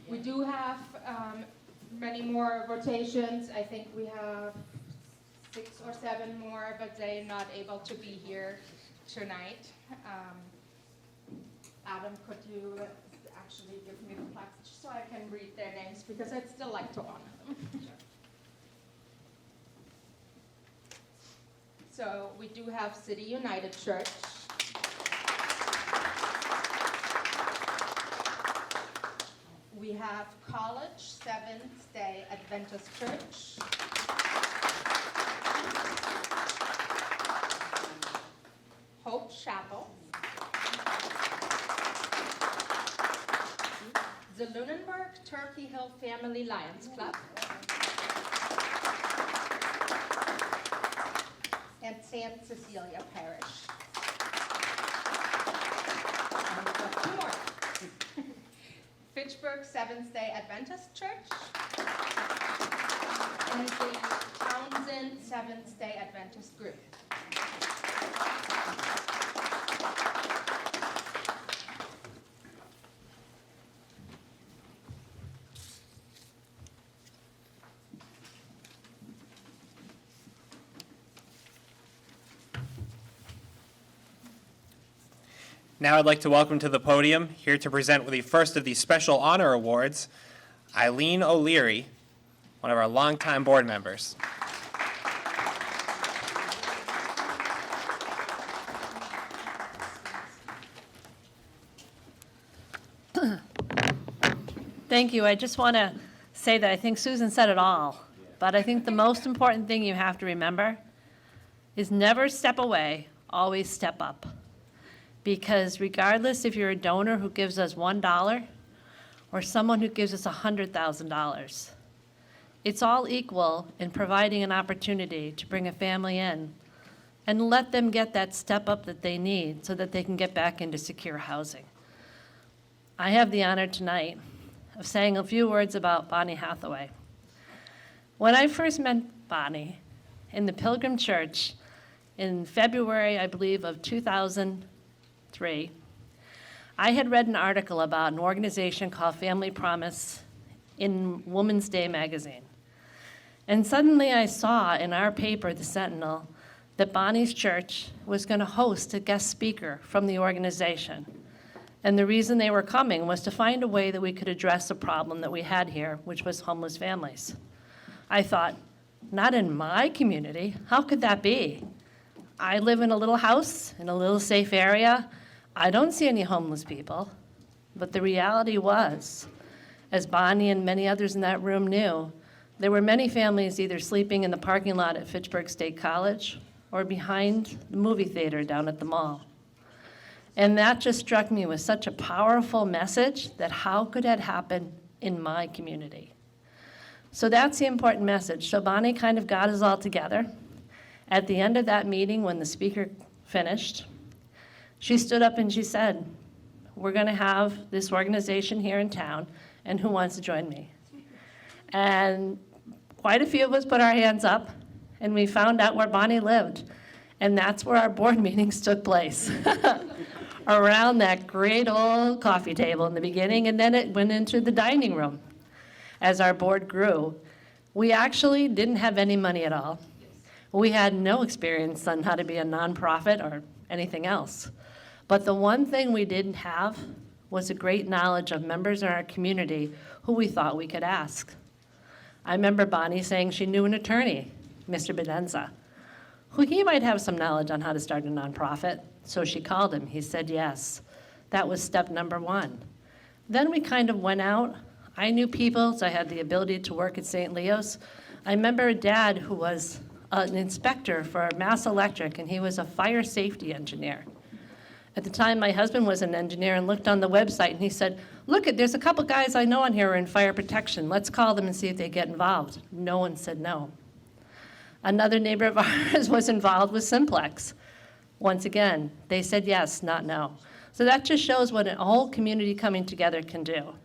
We do have many more rotations. I think we have 6 or 7 more, but they're not able to be here tonight. Adam, could you actually give me the plaques just so I can read their names, because I'd still like to honor them. So we do have City United Church. We have College Seventh-day Adventist Church. Hope Chapel. The Lunenburg Turkey Hill Family Lions Club. And St. Cecilia Parish. And we've got 2 more. Fitchburg Seventh-day Adventist Church, and the Townsend Seventh-day Adventist Group. Now I'd like to welcome to the podium, here to present with the first of these special honor awards, Eileen O'Leary, one of our longtime board members. Thank you. I just want to say that I think Susan said it all, but I think the most important thing you have to remember is never step away, always step up. Because regardless if you're a donor who gives us $1 or someone who gives us $100,000, it's all equal in providing an opportunity to bring a family in and let them get that step up that they need so that they can get back into secure housing. I have the honor tonight of saying a few words about Bonnie Hathaway. When I first met Bonnie in the Pilgrim Church in February, I believe, of 2003, I had read an article about an organization called Family Promise in Woman's Day magazine. And suddenly I saw in our paper, The Sentinel, that Bonnie's church was going to host a guest speaker from the organization. And the reason they were coming was to find a way that we could address a problem that we had here, which was homeless families. I thought, not in my community. How could that be? I live in a little house in a little safe area. I don't see any homeless people. But the reality was, as Bonnie and many others in that room knew, there were many families either sleeping in the parking lot at Fitchburg State College or behind the movie theater down at the mall. And that just struck me with such a powerful message that how could that happen in my community? So that's the important message. So Bonnie kind of got us all together. At the end of that meeting, when the speaker finished, she stood up and she said, we're going to have this organization here in town, and who wants to join me? And quite a few of us put our hands up, and we found out where Bonnie lived. And that's where our board meetings took place, around that great old coffee table in the beginning, and then it went into the dining room. As our board grew, we actually didn't have any money at all. We had no experience on how to be a nonprofit or anything else. But the one thing we didn't have was a great knowledge of members in our community who we thought we could ask. I remember Bonnie saying she knew an attorney, Mr. Bedenza, who he might have some knowledge on how to start a nonprofit. So she called him. He said yes. That was step number one. Then we kind of went out. I knew people, so I had the ability to work at St. Leo's. I remember a dad who was an inspector for Mass Electric, and he was a fire safety engineer. At the time, my husband was an engineer and looked on the website, and he said, look, there's a couple guys I know on here who are in fire protection. Let's call them and see if they get involved. No one said no. Another neighbor of ours was involved with Simplex. Once again, they said yes, not no. So that just shows what a whole community coming together can do.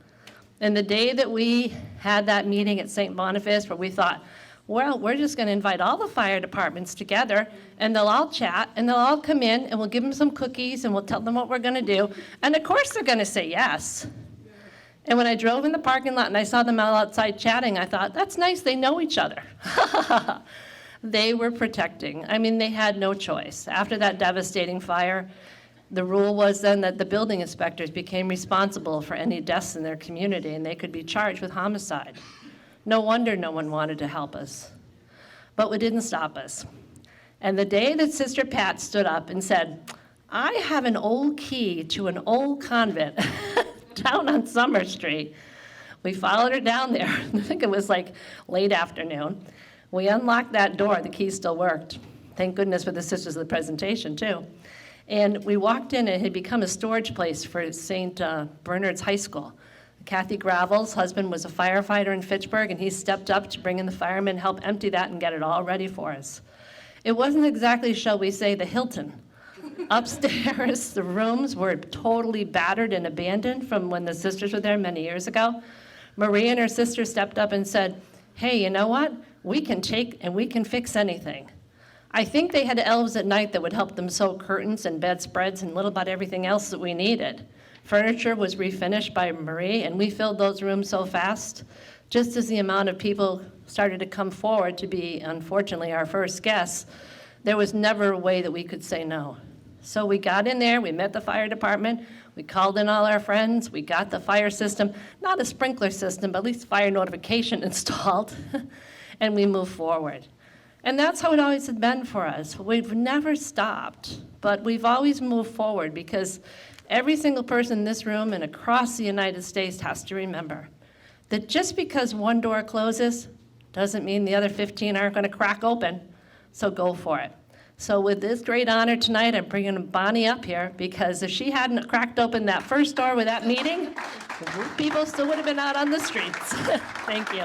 And the day that we had that meeting at St. Boniface where we thought, well, we're just going to invite all the fire departments together, and they'll all chat, and they'll all come in, and we'll give them some cookies, and we'll tell them what we're going to do. And of course they're going to say yes. And when I drove in the parking lot and I saw them all outside chatting, I thought, that's nice, they know each other. They were protecting. I mean, they had no choice. After that devastating fire, the rule was then that the building inspectors became responsible for any deaths in their community, and they could be charged with homicide. No wonder no one wanted to help us. But it didn't stop us. And the day that Sister Pat stood up and said, I have an old key to an old convent down on Summer Street, we followed her down there. I think it was like late afternoon. We unlocked that door. The key still worked. Thank goodness for the sisters of the presentation, too. And we walked in, and it had become a storage place for St. Bernard's High School. Kathy Gravel's husband was a firefighter in Fitchburg, and he stepped up to bring in the firemen, help empty that, and get it all ready for us. It wasn't exactly, shall we say, the Hilton. Upstairs, the rooms were totally battered and abandoned from when the sisters were there many years ago. Marie and her sister stepped up and said, hey, you know what? We can take and we can fix anything. I think they had elves at night that would help them sew curtains and bedspreads and little about everything else that we needed. Furniture was refinished by Marie, and we filled those rooms so fast, just as the amount of people started to come forward to be, unfortunately, our first guests, there was never a way that we could say no. So we got in there, we met the fire department, we called in all our friends, we got the fire system, not a sprinkler system, but at least fire notification installed, and we moved forward. And that's how it always had been for us. We've never stopped, but we've always moved forward because every single person in this room and across the United States has to remember that just because one door closes doesn't mean the other 15 aren't going to crack open, so go for it. So with this great honor tonight, I'm bringing Bonnie up here because if she hadn't cracked open that first door with that meeting, people still would have been out on the streets. Thank you.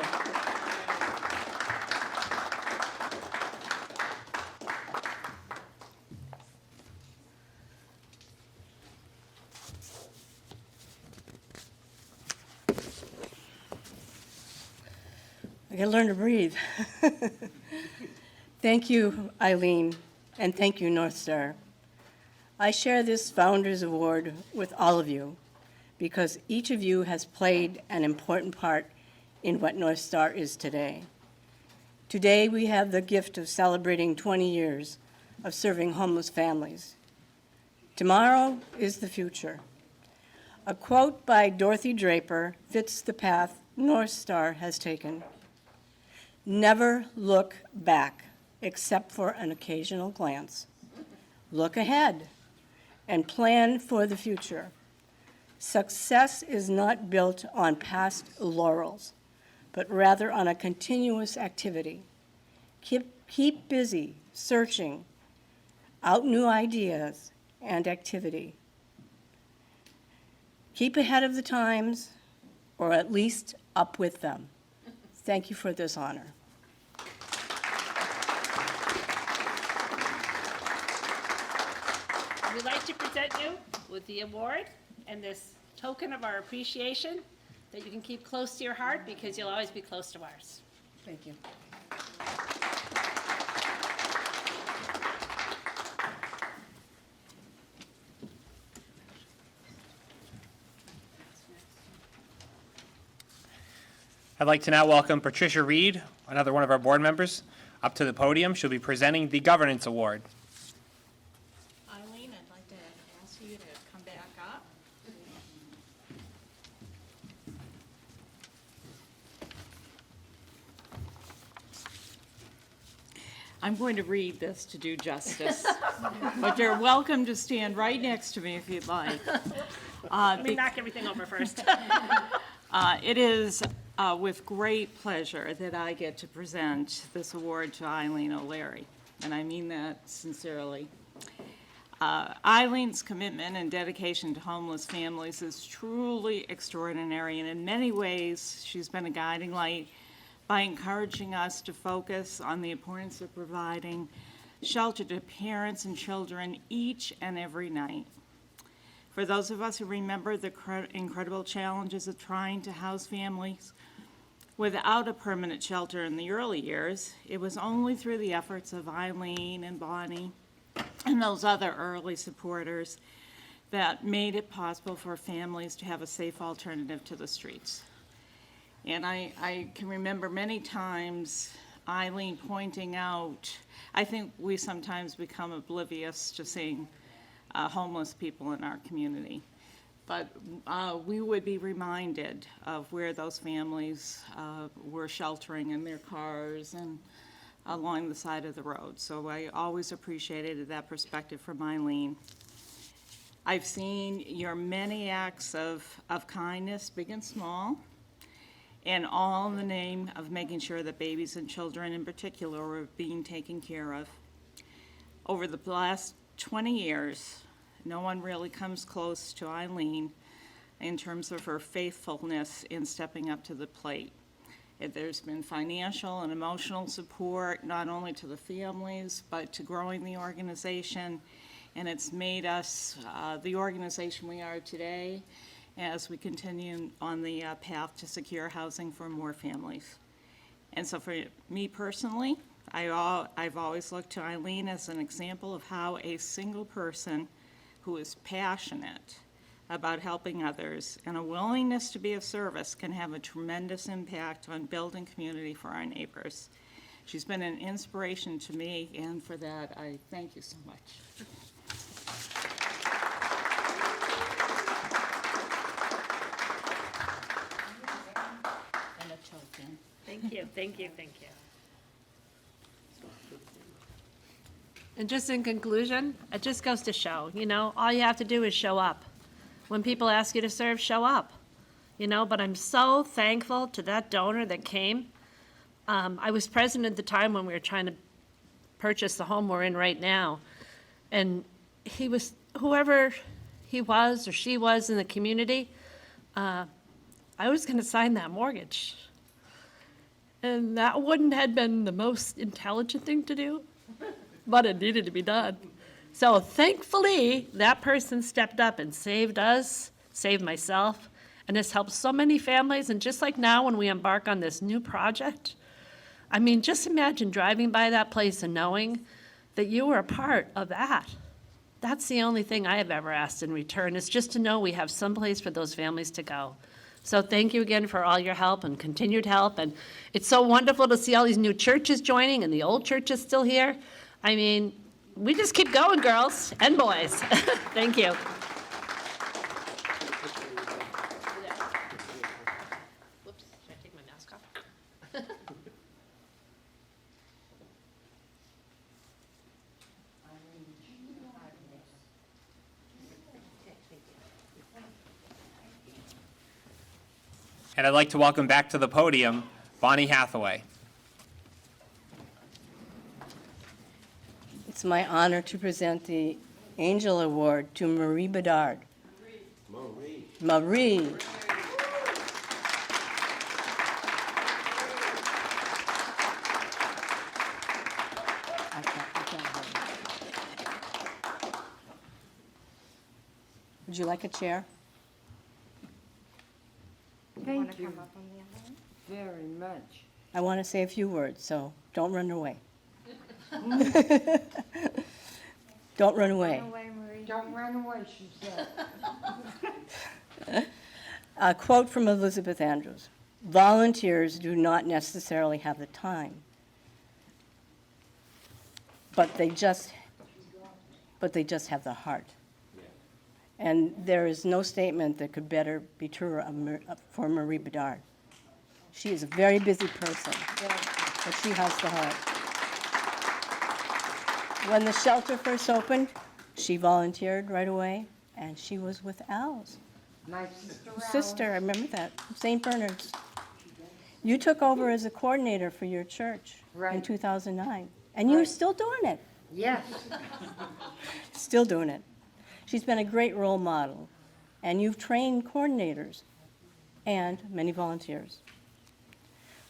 I gotta learn to breathe. Thank you, Eileen. and thank you, North Star. I share this Founders Award with all of you because each of you has played an important part in what North Star is today. Today, we have the gift of celebrating 20 years of serving homeless families. Tomorrow is the future. A quote by Dorothy Draper fits the path North Star has taken. Never look back, except for an occasional glance. Look ahead and plan for the future. Success is not built on past laurels, but rather on a continuous activity. Keep busy searching out new ideas and activity. Keep ahead of the times, or at least up with them. Thank you for this honor. We'd like to present you with the award and this token of our appreciation that you can keep close to your heart because you'll always be close to ours. Thank you. I'd like to now welcome Patricia Reed, another one of our board members, up to the podium. She'll be presenting the Governance Award. Eileen, I'd like to ask you to come back up. I'm going to read this to do justice, but you're welcome to stand right next to me if you'd like. Let me knock everything over first. It is with great pleasure that I get to present this award to Eileen O'Leary, and I mean that sincerely. Eileen's commitment and dedication to homeless families is truly extraordinary, and in many ways, she's been a guiding light by encouraging us to focus on the importance of providing shelter to parents and children each and every night. For those of us who remember the incredible challenges of trying to house families without a permanent shelter in the early years, it was only through the efforts of Eileen and Bonnie and those other early supporters that made it possible for families to have a safe alternative to the streets. And I can remember many times Eileen pointing out, I think we sometimes become oblivious to seeing homeless people in our community. But we would be reminded of where those families were sheltering in their cars and along the side of the road. So I always appreciated that perspective from Eileen. I've seen your many acts of kindness, big and small, and all in the name of making sure that babies and children in particular were being taken care of. Over the last 20 years, no one really comes close to Eileen in terms of her faithfulness in stepping up to the plate. There's been financial and emotional support, not only to the families, but to growing the organization, and it's made us the organization we are today as we continue on the path to secure housing for more families. And so for me personally, I've always looked to Eileen as an example of how a single person who is passionate about helping others and a willingness to be of service can have a tremendous impact on building community for our neighbors. She's been an inspiration to me, and for that, I thank you so much. And a token. Thank you, thank you, thank you. And just in conclusion, it just goes to show, all you have to do is show up. When people ask you to serve, show up. But I'm so thankful to that donor that came. I was present at the time when we were trying to purchase the home we're in right now. And he was, whoever he was or she was in the community, I was gonna sign that mortgage. And that wouldn't have been the most intelligent thing to do, but it needed to be done. So thankfully, that person stepped up and saved us, saved myself, and has helped so many families. And just like now when we embark on this new project, I mean, just imagine driving by that place and knowing that you were a part of that. That's the only thing I have ever asked in return, is just to know we have some place for those families to go. So thank you again for all your help and continued help. And it's so wonderful to see all these new churches joining and the old church is still here. I mean, we just keep going, girls and boys. Thank you. Whoops, should I take my mask off? And I'd like to welcome back to the podium Bonnie Hathaway. It's my honor to present the Angel Award to Marie Bedard. Marie. Would you like a chair? Thank you very much. I want to say a few words, so don't run away. Don't run away. Don't run away, she said. A quote from Elizabeth Andrews: "Volunteers do not necessarily have the time, but they just have the heart." And there is no statement that could better be true for Marie Bedard. She is a very busy person, but she has the heart. When the shelter first opened, she volunteered right away, and she was with Al's My sister. I remember that, St. Bernard's. You took over as a coordinator for your church in Right. 2009, and you're still doing it. Yes. Still doing it. She's been a great role model, and you've trained coordinators and many volunteers.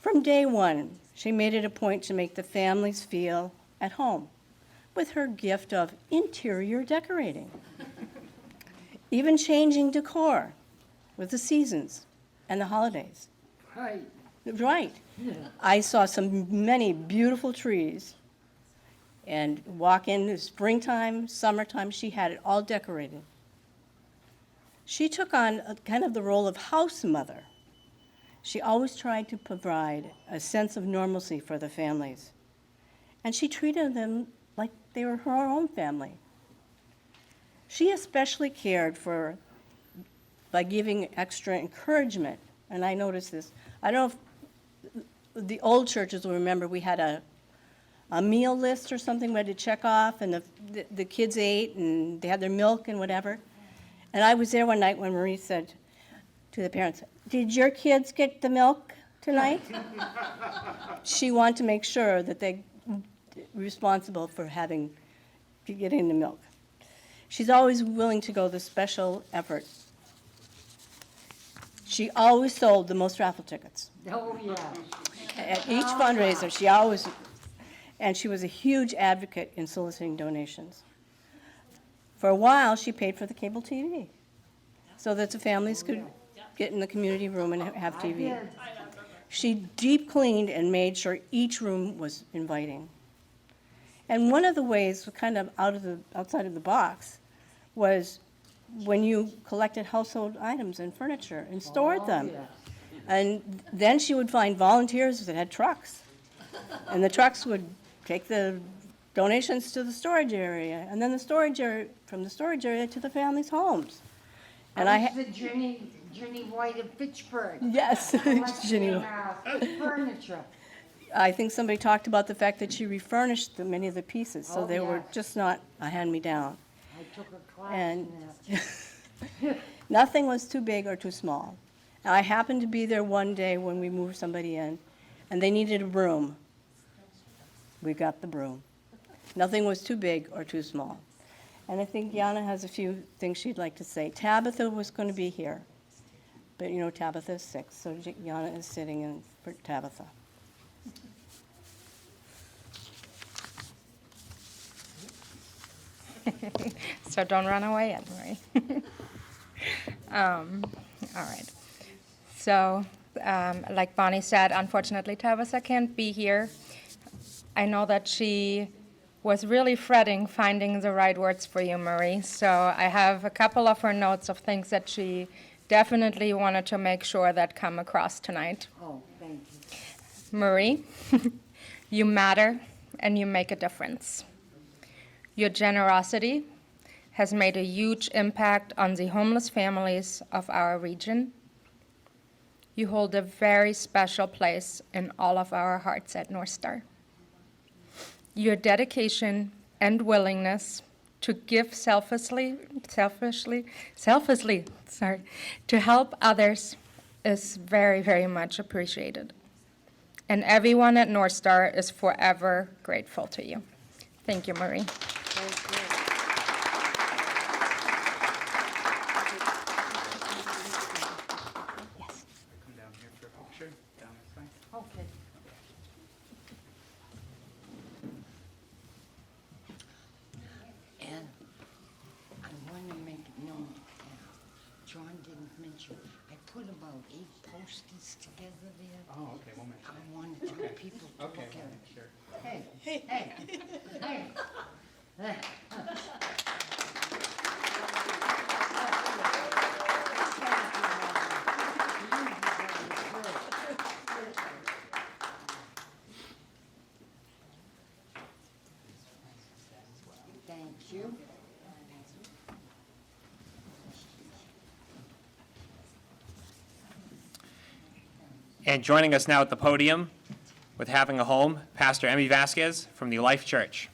From day one, she made it a point to make the families feel at home with her gift of interior decorating, even changing decor with the seasons and the holidays. Right. Right. I saw many beautiful trees, and walk in springtime, summertime, she had it all decorated. She took on kind of the role of house mother. She always tried to provide a sense of normalcy for the families, and she treated them like they were her own family. She especially cared by giving extra encouragement, and I noticed this. I don't know if the old churches will remember, we had a meal list or something we had to check off, and the kids ate, and they had their milk and whatever. And I was there one night when Marie said to the parents, "Did your kids get the milk tonight?" She wanted to make sure that they were responsible for getting the milk. She's always willing to go the special effort. She always sold the most raffle tickets. Oh, yeah. At each fundraiser, and she was a huge advocate in soliciting donations. For a while, she paid for the cable TV, so that the families could get in the community room and have TV. She deep cleaned and made sure each room was inviting. And one of the ways, kind of outside of the box, was when you collected household items and furniture and stored them. And then she would find volunteers that had trucks, and the trucks would take the donations to the storage area, and then from the storage area to the families' homes. And I was the Ginny White of Fitchburg. Yes, Ginny. Furniture. I think somebody talked about the fact that she refurnished many of the pieces, so Oh, they were yeah. just not a hand-me-down. I took a class And in that. nothing was too big or too small. And I happened to be there one day when we moved somebody in, and they needed a broom. We got the broom. Nothing was too big or too small. And I think Yana has a few things she'd like to say. Tabitha was going to be here, but you know Tabitha is sick, so Yana is sitting in for Tabitha. So don't run away yet, Marie. All right. So, like Bonnie said, unfortunately, Tabitha can't be here. I know that she was really fretting finding the right words for you, Marie. So I have a couple of her notes of things that she definitely wanted to make sure that come across tonight. Oh, thank you. Marie, you matter and you make a difference. Your generosity has made a huge impact on the homeless families of our region. You hold a very special place in all of our hearts at North Star. Your dedication and willingness to give selflessly, to help others is very, very much appreciated. And everyone at North Star is forever grateful to you. Thank you, Marie. Come down here for a picture, down this way. Okay. And I want to make it known, John didn't mention, I put about 8 posters together there. Oh, okay, we'll make sure. I wanted to people to Okay, look we'll at. make sure. Hey, hey, hey. Thank you. And joining us now at the podium with Having a Home, Pastor Emmy Vasquez from the Life Church.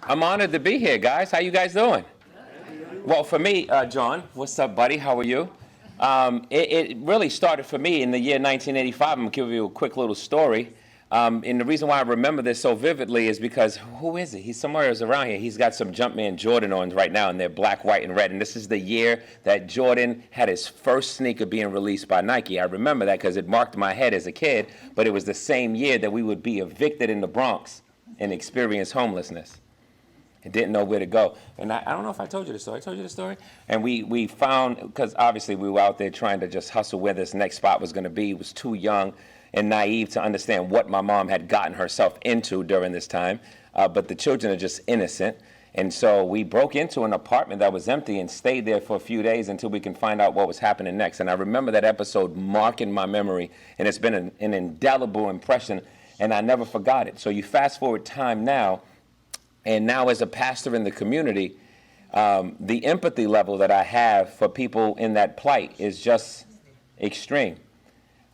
I'm honored to be here, guys. How you guys doing? Well, for me, John, what's up, buddy? How are you? It really started for me in the year 1985. I'm going to give you a quick little story. And the reason why I remember this so vividly is because, who is it? He's somewhere around here. He's got some Jumpman Jordan on right now, and they're black, white, and red. And this is the year that Jordan had his first sneaker being released by Nike. I remember that because it marked my head as a kid, but it was the same year that we would be evicted in the Bronx and experience homelessness. And didn't know where to go. And I don't know if I told you the story. I told you the story? And we found, because obviously we were out there trying to just hustle where this next spot was going to be. Was too young and naive to understand what my mom had gotten herself into during this time. But the children are just innocent. And so we broke into an apartment that was empty and stayed there for a few days until we can find out what was happening next. And I remember that episode marking my memory. And it's been an indelible impression. And I never forgot it. So you fast forward time now. And now as a pastor in the community, the empathy level that I have for people in that plight is just extreme.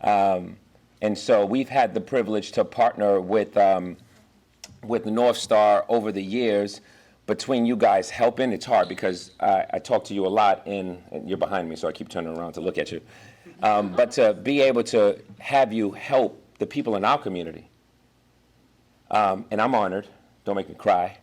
And so we've had the privilege to partner with North Star over the years. Between you guys helping, it's hard because I talk to you a lot, and you're behind me, so I keep turning around to look at you. But to be able to have you help the people in our community, and I'm honored, don't make me cry.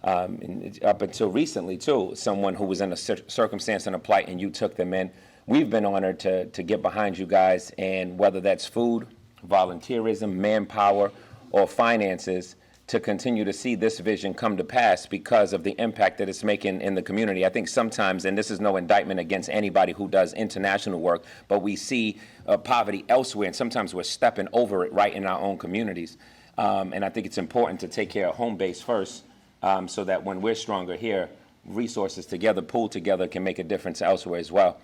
And up until recently, too, someone who was in a circumstance and a plight and you took them in. We've been honored to get behind you guys, and whether that's food, volunteerism, manpower, or finances, to continue to see this vision come to pass because of the impact that it's making in the community. I think sometimes, and this is no indictment against anybody who does international work, but we see poverty elsewhere, and sometimes we're stepping over it right in our own communities. And I think it's important to take care of home base first. So that when we're stronger here, resources together, pulled together, can make a difference elsewhere as well.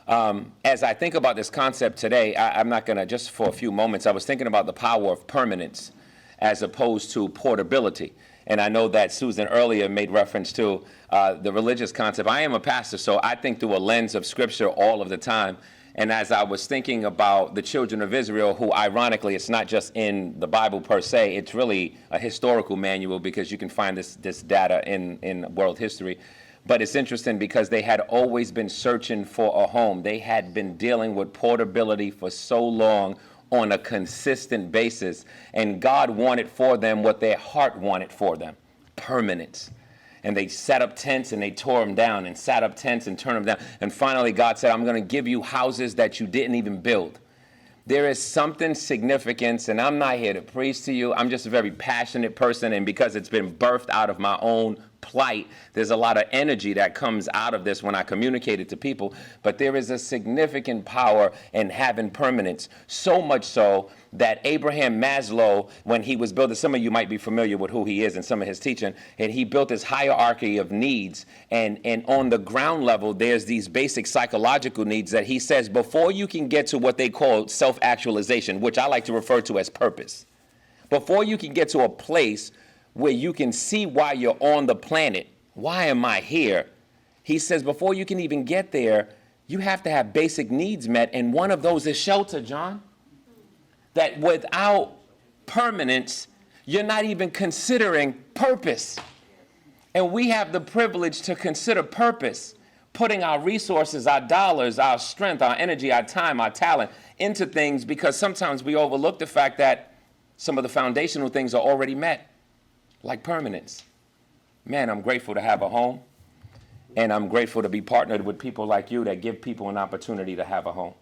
As I think about this concept today, I'm not going to, just for a few moments, I was thinking about the power of permanence as opposed to portability. And I know that Susan earlier made reference to the religious concept. I am a pastor, so I think through a lens of Scripture all of the time. And as I was thinking about the children of Israel, who ironically, it's not just in the Bible per se, it's really a historical manual because you can find this data in world history. But it's interesting because they had always been searching for a home. They had been dealing with portability for so long on a consistent basis. And God wanted for them what their heart wanted for them, permanence. And they set up tents and they tore them down and sat up tents and turned them down. And finally, God said, I'm going to give you houses that you didn't even build. There is something significant, and I'm not here to preach to you. I'm just a very passionate person, and because it's been birthed out of my own plight. There's a lot of energy that comes out of this when I communicate it to people, but there is a significant power in having permanence, so much so that Abraham Maslow, when he was building, some of you might be familiar with who he is and some of his teaching, and he built this hierarchy of needs, and on the ground level, there's these basic psychological needs that he says before you can get to what they call self-actualization, which I like to refer to as purpose, before you can get to a place where you can see why you're on the planet, why am I here? He says before you can even get there, you have to have basic needs met, and one of those is shelter, John. That without permanence, you're not even considering purpose. And we have the privilege to consider purpose, putting our resources, our dollars, our strength, our energy, our time, our talent into things, because sometimes we overlook the fact that some of the foundational things are already met, like permanence. Man, I'm grateful to have a home, and I'm grateful to be partnered with people like you that give people an opportunity to have a home.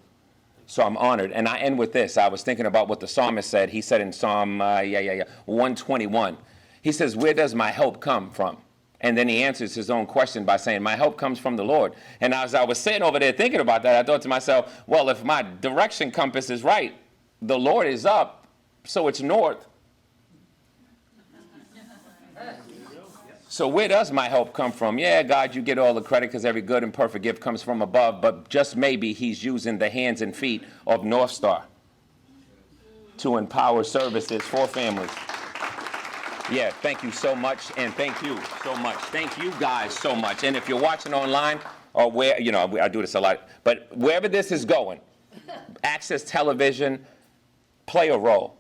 So I'm honored. And I end with this. I was thinking about what the psalmist said. He said in Psalm 121, he says, where does my help come from? And then he answers his own question by saying, my help comes from the Lord. And as I was sitting over there thinking about that, I thought to myself, well, if my direction compass is right, the Lord is up, so it's north. So where does my help come from? Yeah, God, you get all the credit because every good and perfect gift comes from above, but just maybe he's using the hands and feet of North Star to empower services for families. Yeah, thank you so much, and thank you so much. Thank you guys so much. And if you're watching online, or where, you know, I do this a lot, but wherever this is going, Access Television, play a role.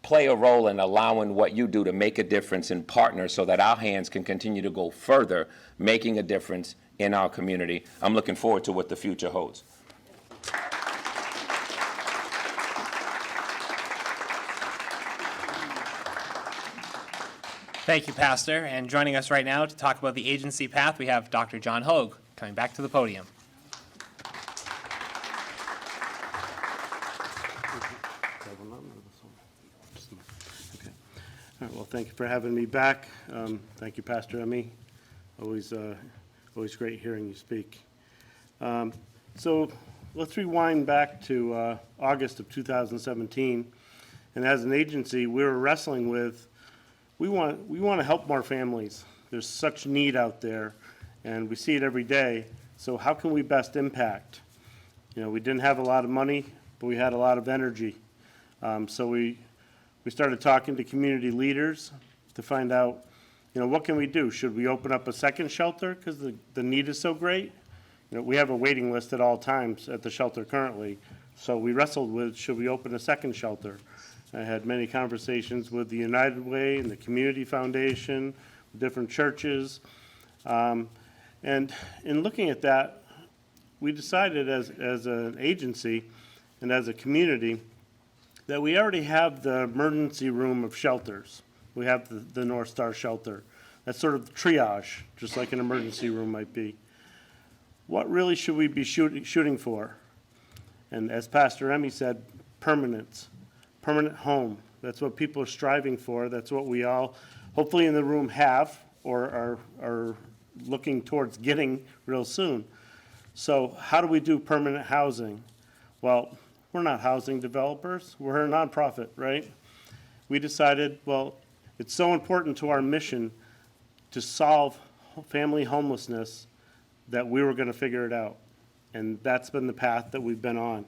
Play a role in allowing what you do to make a difference and partner so that our hands can continue to go further, making a difference in our community. I'm looking forward to what the future holds. Thank you, Pastor. And joining us right now to talk about the agency path, we have Dr. John Hogue coming back to the podium. All right, well, thank you for having me back. Thank you, Pastor Emmy. Always great hearing you speak. So let's rewind back to August of 2017. And as an agency, we were wrestling with, we want to help more families. There's such need out there, and we see it every day. So how can we best impact? You know, we didn't have a lot of money, but we had a lot of energy. So we started talking to community leaders to find out, you know, what can we do? Should we open up a second shelter because the need is so great? You know, we have a waiting list at all times at the shelter currently. So we wrestled with, should we open a second shelter? I had many conversations with the United Way and the Community Foundation, different churches. And in looking at that, we decided as an agency and as a community that we already have the emergency room of shelters. We have the North Star shelter. That's sort of triage, just like an emergency room might be. What really should we be shooting for? And as Pastor Emmy said, permanence, permanent home. That's what people are striving for. That's what we all, hopefully in the room, have or are looking towards getting real soon. So how do we do permanent housing? Well, we're not housing developers. We're a nonprofit, right? We decided, well, it's so important to our mission to solve family homelessness that we were going to figure it out. And that's been the path that we've been on.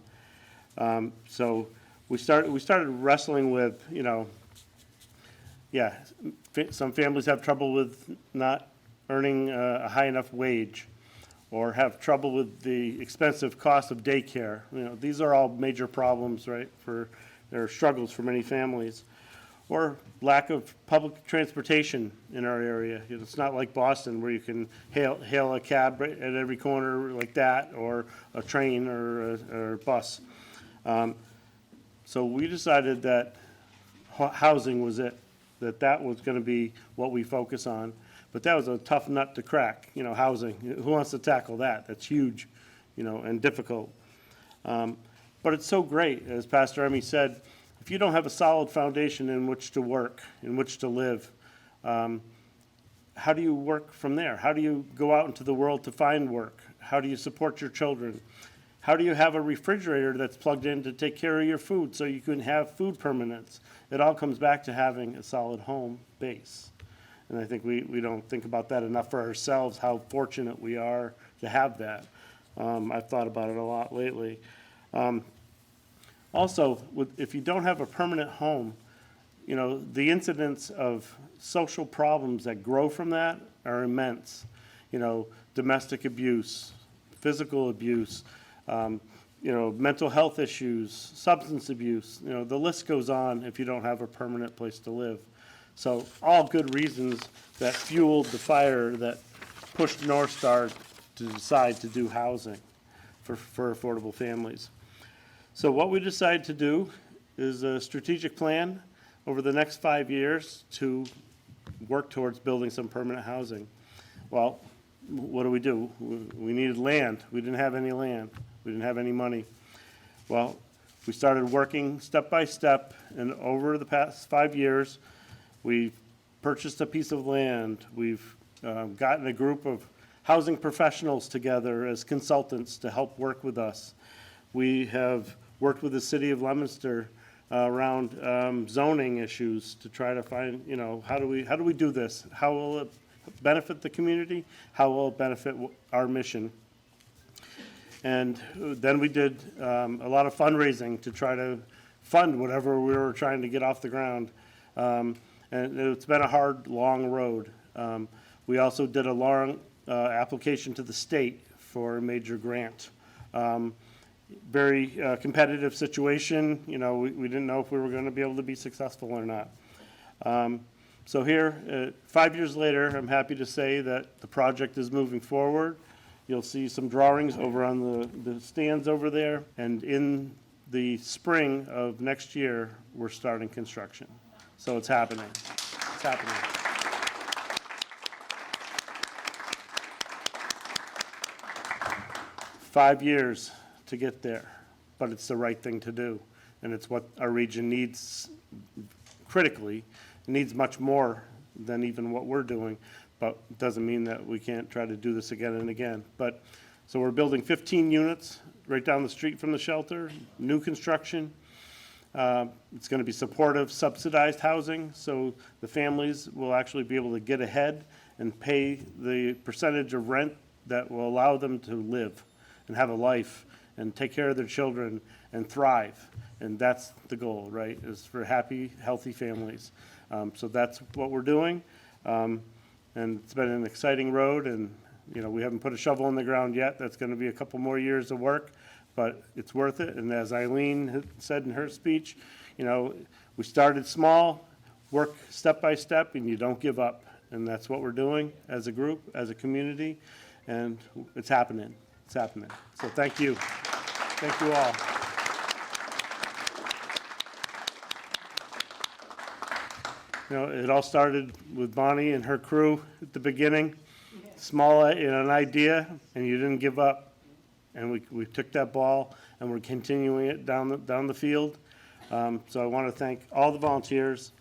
So we started wrestling with, you know, some families have trouble with not earning a high enough wage, or have trouble with the expensive cost of daycare. You know, these are all major problems, right? They're struggles for many families. Or lack of public transportation in our area. You know, it's not like Boston where you can hail a cab right at every corner like that, or a train or a bus. So we decided that housing was it, that was going to be what we focus on. But that was a tough nut to crack, you know, housing. Who wants to tackle that? That's huge, you know, and difficult. But it's so great, as Pastor Emmy said, if you don't have a solid foundation in which to work, in which to live, how do you work from there? How do you go out into the world to find work? How do you support your children? How do you have a refrigerator that's plugged in to take care of your food so you can have food permanence? It all comes back to having a solid home base. And I think we don't think about that enough for ourselves, how fortunate we are to have that. I've thought about it a lot lately. Also, if you don't have a permanent home, the incidence of social problems that grow from that are immense. Domestic abuse, physical abuse, mental health issues, substance abuse, the list goes on if you don't have a permanent place to live. So all good reasons that fueled the fire that pushed North Star to decide to do housing for affordable families. So what we decided to do is a strategic plan over the next 5 years to work towards building some permanent housing. Well, what do? We needed land. We didn't have any land. We didn't have any money. Well, we started working step by step, and over the past 5 years, we've purchased a piece of land. We've gotten a group of housing professionals together as consultants to help work with us. We have worked with the city of Leominster around zoning issues to try to find, how do we do this? How will it benefit the community? How will it benefit our mission? And then we did a lot of fundraising to try to fund whatever we were trying to get off the ground. And it's been a hard, long road. We also did a long application to the state for a major grant. Very competitive situation. We didn't know if we were going to be able to be successful or not. So here, 5 years later, I'm happy to say that the project is moving forward. You'll see some drawings over on the stands over there. And in the spring of next year, we're starting construction. So it's happening. It's happening. Five years to get there, but it's the right thing to do. And it's what our region needs critically. It needs much more than even what we're doing, but it doesn't mean that we can't try to do this again and again. But so we're building 15 units right down the street from the shelter, new construction. It's going to be supportive, subsidized housing, so the families will actually be able to get ahead and pay the percentage of rent that will allow them to live and have a life and take care of their children and thrive. And that's the goal, right, is for happy, healthy families. So that's what we're doing. And it's been an exciting road, and we haven't put a shovel in the ground yet. That's going to be a couple more years of work, but it's worth it. And as Eileen had said in her speech, we started small, work step by step, and you don't give up. And that's what we're doing as a group, as a community, and it's happening. It's happening. So thank you. Thank you all. It all started with Bonnie and her crew at the beginning. Small, an idea, and you didn't give up. And we took that ball, and we're continuing it down the field. So I want to thank all the volunteers,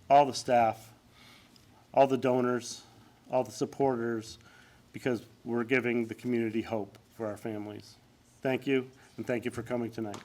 all the staff, all the donors, all the supporters, because we're giving the community hope for our families. Thank you, and thank you for coming tonight.